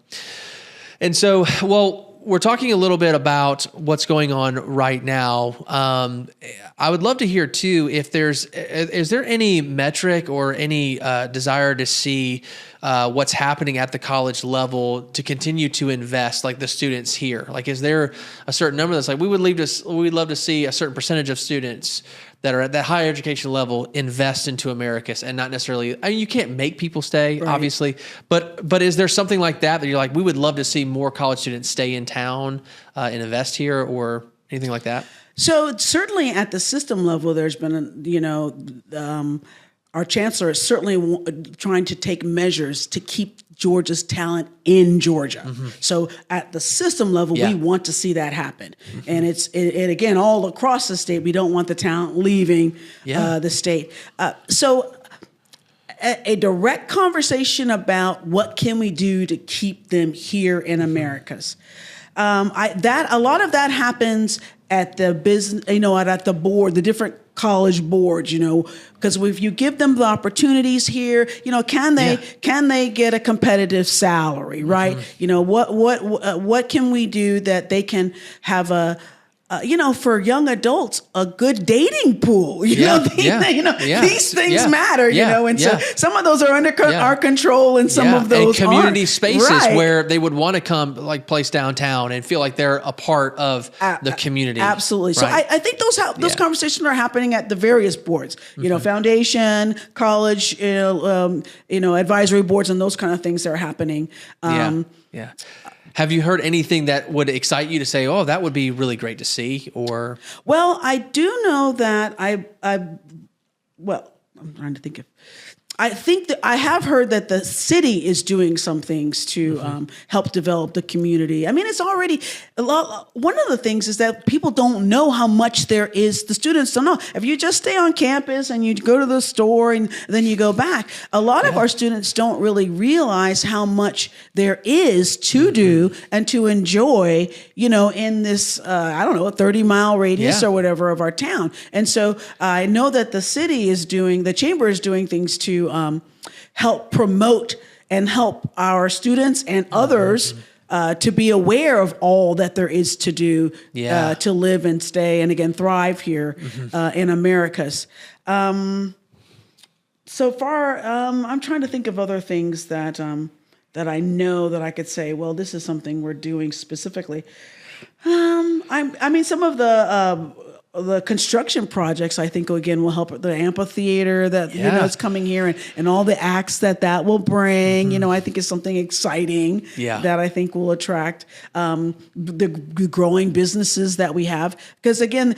so, we're talking a little bit about what's going on right now. I would love to hear too, if is there any metric or any desire to see what's happening at the college level to continue to invest, like the students here? Like, is there a certain number that's like, we'd love to see a certain percentage of students that are at that higher education level invest into Americus, and not necessarily, I mean, you can't make people stay, obviously, but is there something like that you're like, we would love to see more college students stay in town and invest here, or anything like that? So certainly at the system level, there's been, our chancellor is certainly trying to take measures to keep Georgia's talent in Georgia. So at the system level, we want to see that happen. And it's again, all across the state, we don't want the talent leaving the state. So a direct conversation about what can we do to keep them here in Americus. A lot of that happens at the business, at the board, the different college boards, because if you give them the opportunities here, can they get a competitive salary, right? What can we do that they can have for young adults, a good dating pool, these things matter, and so some of those are under our control and some of those and community aren't. spaces where they would want to come, like place downtown and feel like they're a part of the community. Absolutely. So I think those conversations are happening at the various boards, foundation, college, advisory boards, and those kind of things that are happening. Have you heard anything that would excite you to say, oh, that would be really great to see? Or, well, I do know that I'm trying to think of. I think that I have heard that the city is doing some things to help develop the community. I mean, it's already one of the things is that people don't know how much there is. The students don't know. If you just stay on campus and you go to the store and then you go back, a lot of our students don't really realize how much there is to do and to enjoy, in this, 30-mile radius or whatever of our town. And so I know that the chamber is doing things to help promote and help our students and others to be aware of all that there is to do to live and stay and again thrive here in Americus. So far, I'm trying to think of other things that I know that I could say, well, this is something we're doing specifically. I mean, some of the construction projects, I think, again, will help the amphitheater that is coming here and all the acts that will bring. I think is something exciting that I think will attract the growing businesses that we have. Because again,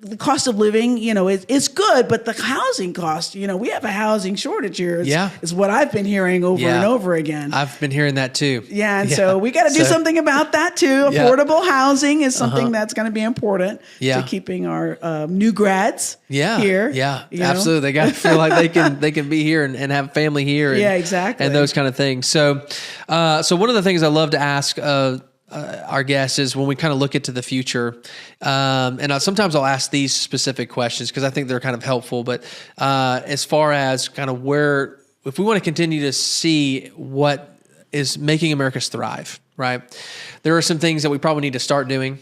the cost of living, it's good, but the housing cost, we have a housing shortage here. Is what I've been hearing over and over again. I've been hearing that too. So we got to do something about that too. Affordable housing is something that's going to be important to keeping our new grads here. Absolutely. They got to feel like they can be here and have family here. And, exactly. And those kind of things. So, one of the things I love to ask our guests is when we kind of look into the future, and sometimes I'll ask these specific questions because I think they're kind of helpful. But as far as kind of if we want to continue to see what is making Americus thrive, right? There are some things that we probably need to start doing.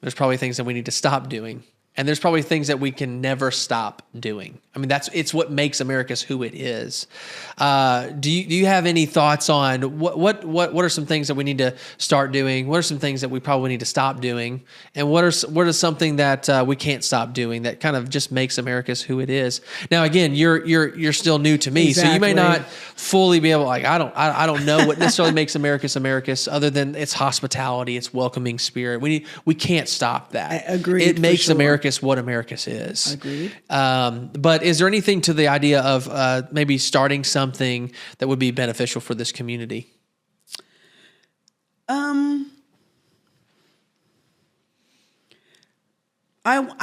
There's probably things that we need to stop doing. And there's probably things that we can never stop doing. I mean, it's what makes Americus who it is. Do you have any thoughts on what are some things that we need to start doing? What are some things that we probably need to stop doing? And what is something that we can't stop doing that kind of just makes Americus who it is? Now, again, you're still new to me, so you may not fully be able. Like I don't know what necessarily makes Americus other than its hospitality, its welcoming spirit. We can't stop that. I agree. It makes Americus what Americus is. Agreed. But is there anything to the idea of maybe starting something that would be beneficial for this community? I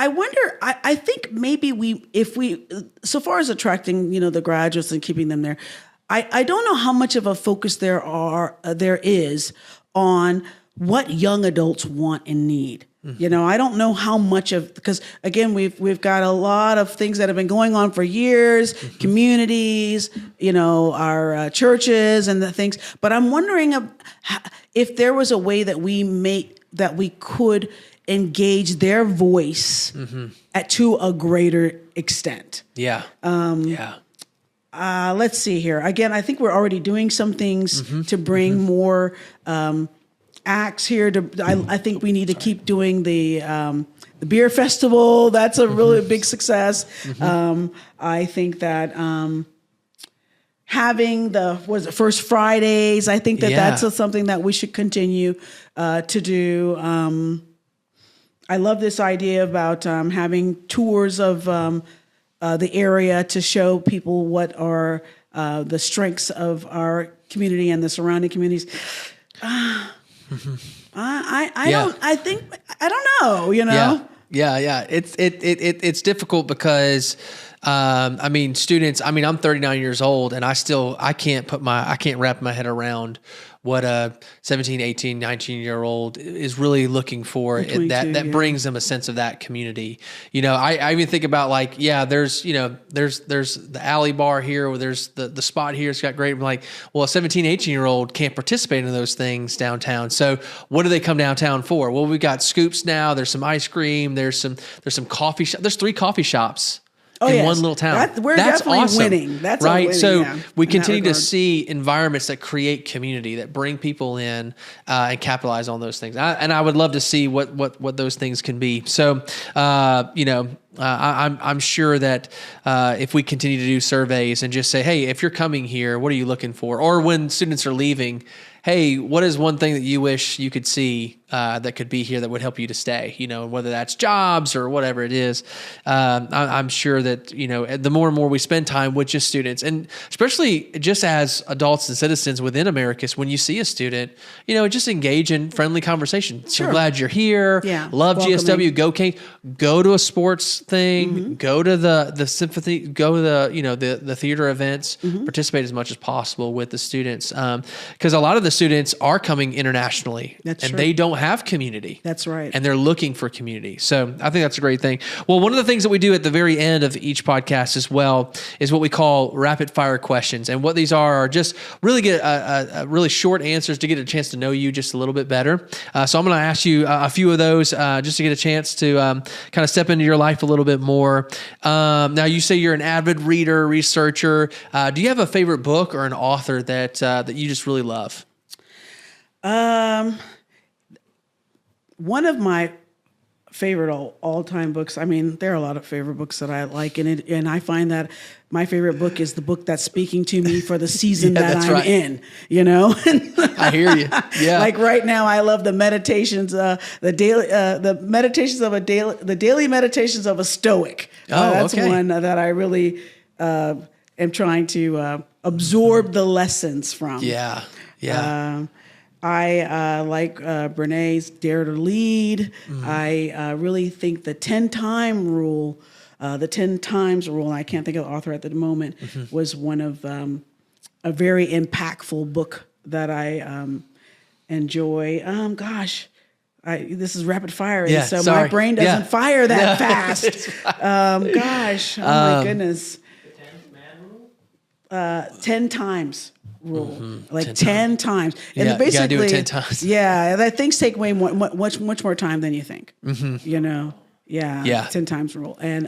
wonder. I think maybe if we, so far as attracting the graduates and keeping them there, I don't know how much of a focus there is on what young adults want and need. I don't know how much because again, we've got a lot of things that have been going on for years, communities, our churches and the things. But I'm wondering if there was a way that we could engage their voice to a greater extent. Let's see here. Again, I think we're already doing some things to bring more acts here. I think we need to keep doing the beer festival. That's a really big success. I think that having First Fridays, I think that's something that we should continue to do. I love this idea about having tours of the area to show people what are the strengths of our community and the surrounding communities. I don't know, Yeah. It's difficult because, students, I'm 39 years old and I can't wrap my head around what a 17, 18, 19-year-old is really looking for. That brings them a sense of that community. I even think about there's the alley bar here, or there's the spot here. It's got great, a 17, 18-year-old can't participate in those things downtown. So what do they come downtown for? Well, we've got scoops now. There's some ice cream. There's some coffee shop. There's 3 coffee shops. In one little town. That's definitely awesome. Winning. That's right. Winning, so we continue to see environments that create community, that bring people in and capitalize on those things. I would love to see what those things can be. So, I'm sure that if we continue to do surveys and just say, hey, if you're coming here, what are you looking for? Or when students are leaving, hey, what is one thing that you wish you could see that could be here that would help you to stay? Whether that's jobs or whatever it is. I'm sure that, the more and more we spend time with just students, and especially just as adults and citizens within Americus, when you see a student, just engage in friendly conversation. Sure. So glad you're here. Yeah. Love Welcoming. GSW. Go King. Go to a sports thing. Go to the symphony. Go to the theater events. Participate as much as possible with the students, because a lot of the students are coming internationally. That's and true. they don't don't have community. That's right. And they're looking for community. So I think that's a great thing. Well, one of the things that we do at the very end of each podcast as well is what we call rapid fire questions. And what these are just really get a really short answers to get a chance to know you just a little bit better. So I'm going to ask you a few of those just to get a chance to kind of step into your life a little bit more. Now, you say you're an avid reader, researcher. Do you have a favorite book or an author that you just really love? One of my favorite all-time books, I mean, there are a lot of favorite books that I like, and I find that my favorite book is the book that's speaking to me for the season that I'm in, you know? I hear you. Yeah. Like right now, I love the meditations, the daily meditations of a Stoic. That's one that I really am trying to absorb the lessons from. Yeah. Yeah. I like Brené's Dare to Lead. I really think the 10 times rule, and I can't think of the author at the moment, was one of a very impactful book that I enjoy. This is rapid fire, so my brain doesn't fire that fast. My goodness. The 10 times rule, like 10 times. And basically, you gotta do it 10 times. Yeah, that things take way much more time than you think. You know, 10 times rule. And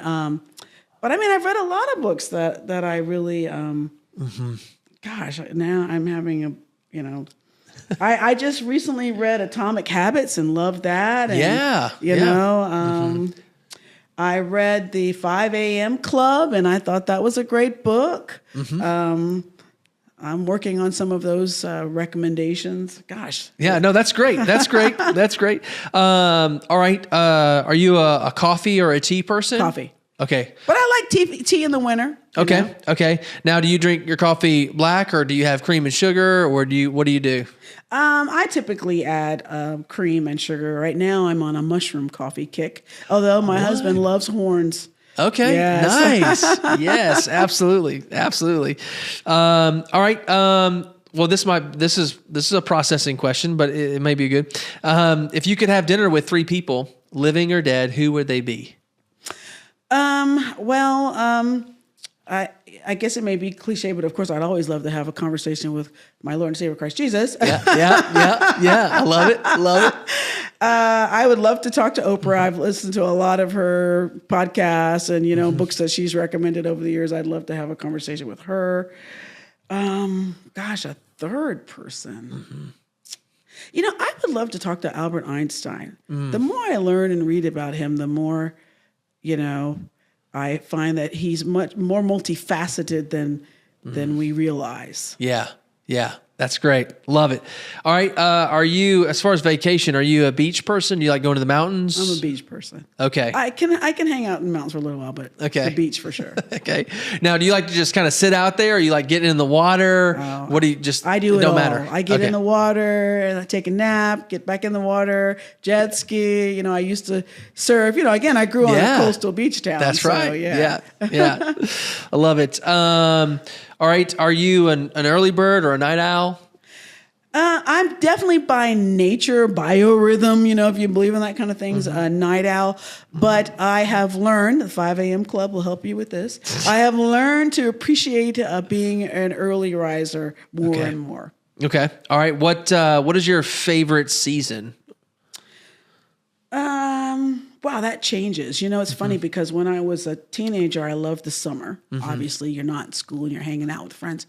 but I mean, I've read a lot of books that I really, now I'm having I just recently read Atomic Habits and loved that. And, you know, I read the 5 a.m. Club, and I thought that was a great book. I'm working on some of those recommendations. Gosh. Yeah, no, that's great. That's great. That's great. All right. Are you a coffee or a tea person? Coffee. Okay. But I like tea in the winter. Okay. Know? Okay. Now, do you drink your coffee black, or do you have cream and sugar, or what do you do? I typically add cream and sugar. Right now, I'm on a mushroom coffee kick, although my husband loves horns. Okay. Yes. Nice. Yes, absolutely. Absolutely. All right. Well, this is a processing question, but it may be good. If you could have dinner with 3 people, living or dead, who would they be? I guess it may be cliche, but of course, I'd always love to have a conversation with my Lord and Savior Christ Jesus. Yeah. I love it. I would love to talk to Oprah. I've listened to a lot of her podcasts and, books that she's recommended over the years. I'd love to have a conversation with her. A third person. I would love to talk to Albert Einstein. The more I learn and read about him, the more, I find that he's much more multifaceted than we realize. Yeah. That's great. Love it. All right. Are you, as far as vacation, are you a beach person? Do you like going to the mountains? I'm a beach person. Okay. I can hang out in the mountains for a little while, but the beach for sure. Okay. Now, do you like to just kind of sit out there, or you like getting in the water? What do you just? I do it don't all. matter. I get in the water and I take a nap, get back in the water, jet ski. I used to surf. Again, I grew on a coastal beach town. That's right. Yeah. I love it. All right. Are you an early bird or a night owl? I'm definitely by nature, biorhythm, if you believe in that kind of things, a night owl. But I have learned, the 5 a.m. Club will help you with this. I have learned to appreciate being an early riser more and more. Okay. All right. What is your favorite season? Wow, that changes. It's funny because when I was a teenager, I loved the summer. Obviously, you're not in school and you're hanging out with friends.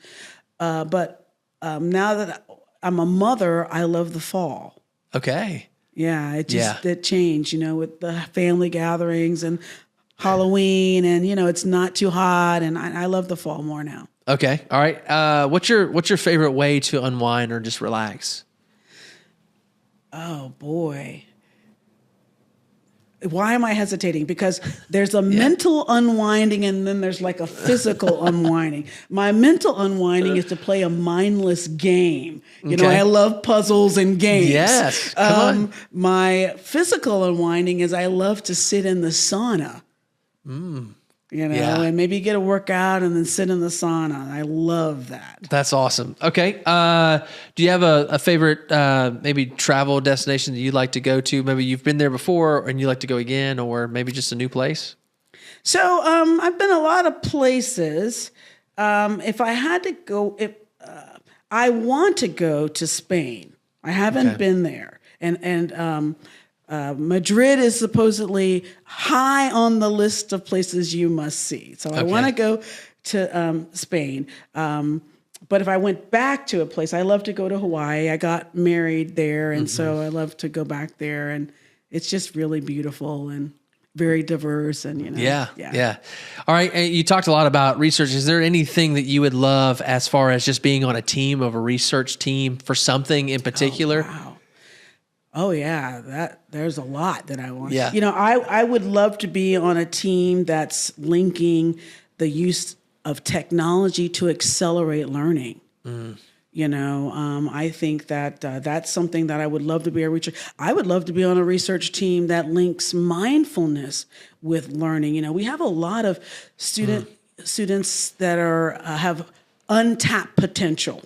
But now that I'm a mother, I love the fall. Okay. Yeah, it changed, with the family gatherings and Halloween, and it's not too hot, and I love the fall more now. Okay. All right. What's your favorite way to unwind or just relax? Oh boy. Why am I hesitating? Because there's a mental unwinding and then there's like a physical unwinding. My mental unwinding is to play a mindless game. I love puzzles and games. Yes. Come on. My physical unwinding is I love to sit in the sauna. and maybe get a workout and then sit in the sauna. I love that. That's awesome. Okay. Do you have a favorite, maybe travel destination that you'd like to go to? Maybe you've been there before and you like to go again, or maybe just a new place? So, I've been a lot of places. If I had to go, I want to go to Spain. I haven't been there. And Madrid is supposedly high on the list of places you must see. So I want to go to Spain. But if I went back to a place, I love to go to Hawaii. I got married there, and so I love to go back there. And it's just really beautiful and very diverse. And, Yeah. All right. And you talked a lot about research. Is there anything that you would love as far as just being on a team of a research team for something in particular? Oh, wow. Oh yeah, there's a lot that I want. Yeah. I would love to be on a team that's linking the use of technology to accelerate learning. I think that that's something that I would love to be a researcher. I would love to be on a research team that links mindfulness with learning. We have a lot of students that have untapped potential.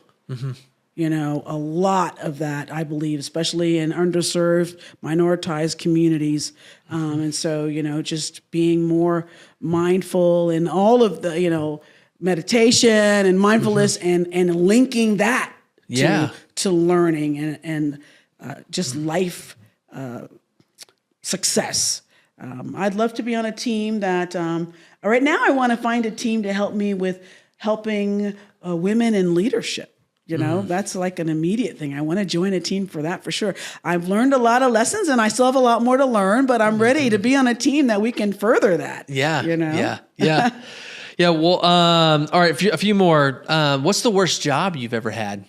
A lot of that, I believe, especially in underserved, minoritized communities. And so, just being more mindful in all of the, meditation and mindfulness and linking that to learning and just life success. I'd love to be on a team that, right now I want to find a team to help me with helping women in leadership. That's like an immediate thing. I want to join a team for that for sure. I've learned a lot of lessons and I still have a lot more to learn, but I'm ready to be on a team that we can further that. Yeah. Yeah. Well, all right. A few more. What's the worst job you've ever had?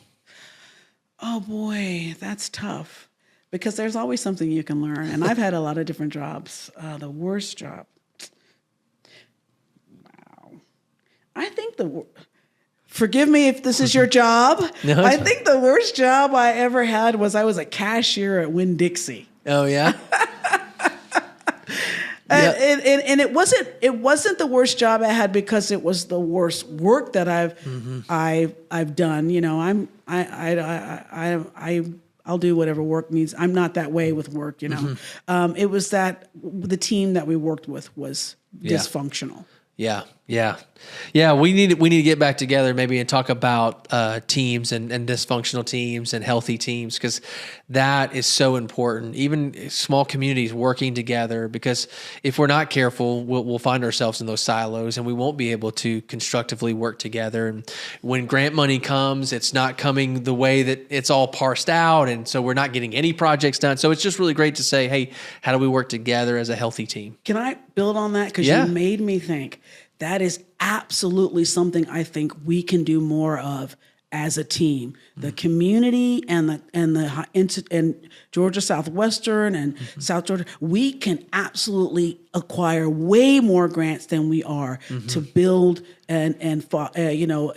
Oh boy, that's tough because there's always something you can learn. And I've had a lot of different jobs. The worst job. Wow. I think forgive me if this is your job. No, I think the worst job I ever had was I was a cashier at Winn-Dixie. Oh yeah. And it wasn't the worst job I had because it was the worst work that I've done. I'll do whatever work needs. I'm not that way with work. It was that the team that we worked with was dysfunctional. Yeah. We need to get back together maybe and talk about teams and dysfunctional teams and healthy teams, because that is so important. Even small communities working together, because if we're not careful, we'll find ourselves in those silos and we won't be able to constructively work together. And when grant money comes, it's not coming the way that it's all parsed out, and so we're not getting any projects done. So it's just really great to say, hey, how do we work together as a healthy team? Can I build on that? Because you made me think. That is absolutely something I think we can do more of as a team. The community and Georgia Southwestern and South Georgia, we can absolutely acquire way more grants than we are to build and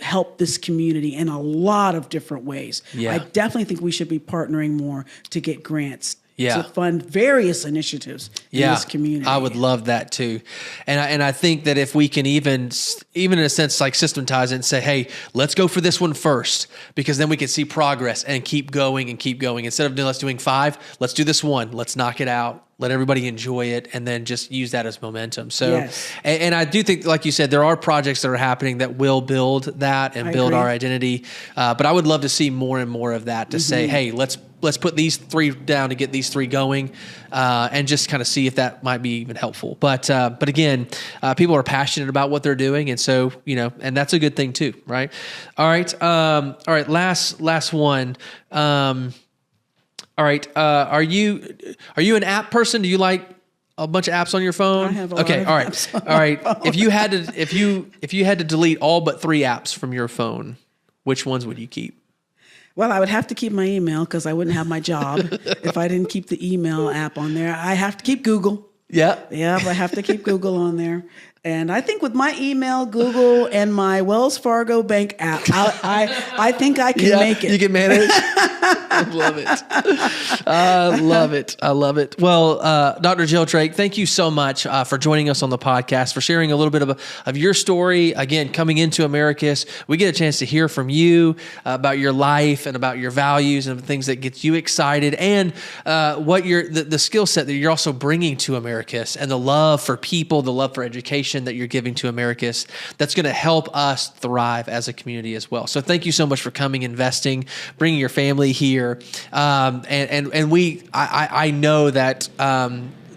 help this community in a lot of different ways. I definitely think we should be partnering more to get grants to fund various initiatives in this community. I would love that too. And I think that if we can even in a sense like systematize it and say, hey, let's go for this one first, because then we can see progress and keep going. Instead of let's doing 5, let's do this one. Let's knock it out. Let everybody enjoy it, and then just use that as momentum. So, and I do think, like you said, there are projects that are happening that will build that and build our identity. But I would love to see more and more of that to say, hey, let's put these 3 down to get these 3 going, and just kind of see if that might be even helpful. But again, people are passionate about what they're doing, and so and that's a good thing too, right? All right, last one. All right. Are you an app person? Do you like a bunch of apps on your phone? I have a lot of apps on my phone. If you had to delete all but 3 apps from your phone, which ones would you keep? Well, I would have to keep my email because I wouldn't have my job if I didn't keep the email app on there. I have to keep Google. Yeah. I have to keep Google on there. And I think with my email, Google, and my Wells Fargo bank app, I think I can make it. You can manage. I love it. I love it. I love it. Well, Dr. Jill Drake, thank you so much for joining us on the podcast, for sharing a little bit of your story. Again, coming into Americus, we get a chance to hear from you about your life and about your values and the things that get you excited, and what the skill set that you're also bringing to Americus, and the love for people, the love for education that you're giving to Americus, that's going to help us thrive as a community as well. So thank you so much for coming, investing, bringing your family here. I know that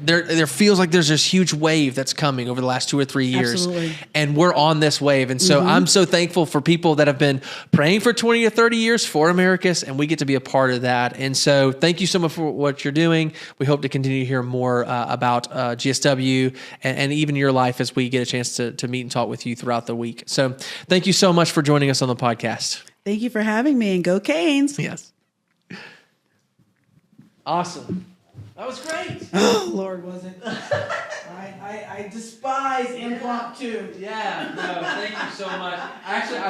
there feels like there's this huge wave that's coming over the last 2 or 3 years. Absolutely. And we're on this wave. And so I'm so thankful for people that have been praying for 20 or 30 years for Americus, and we get to be a part of that. And so thank you so much for what you're doing. We hope to continue to hear more about GSW and even your life as we get a chance to meet and talk with you throughout the week. So thank you so much for joining us on the podcast. Thank you for having me, and go Canes. Yes. Awesome. That was great. Oh, Lord, was it? I despise impromptu. Yeah, no, thank you so much. Actually,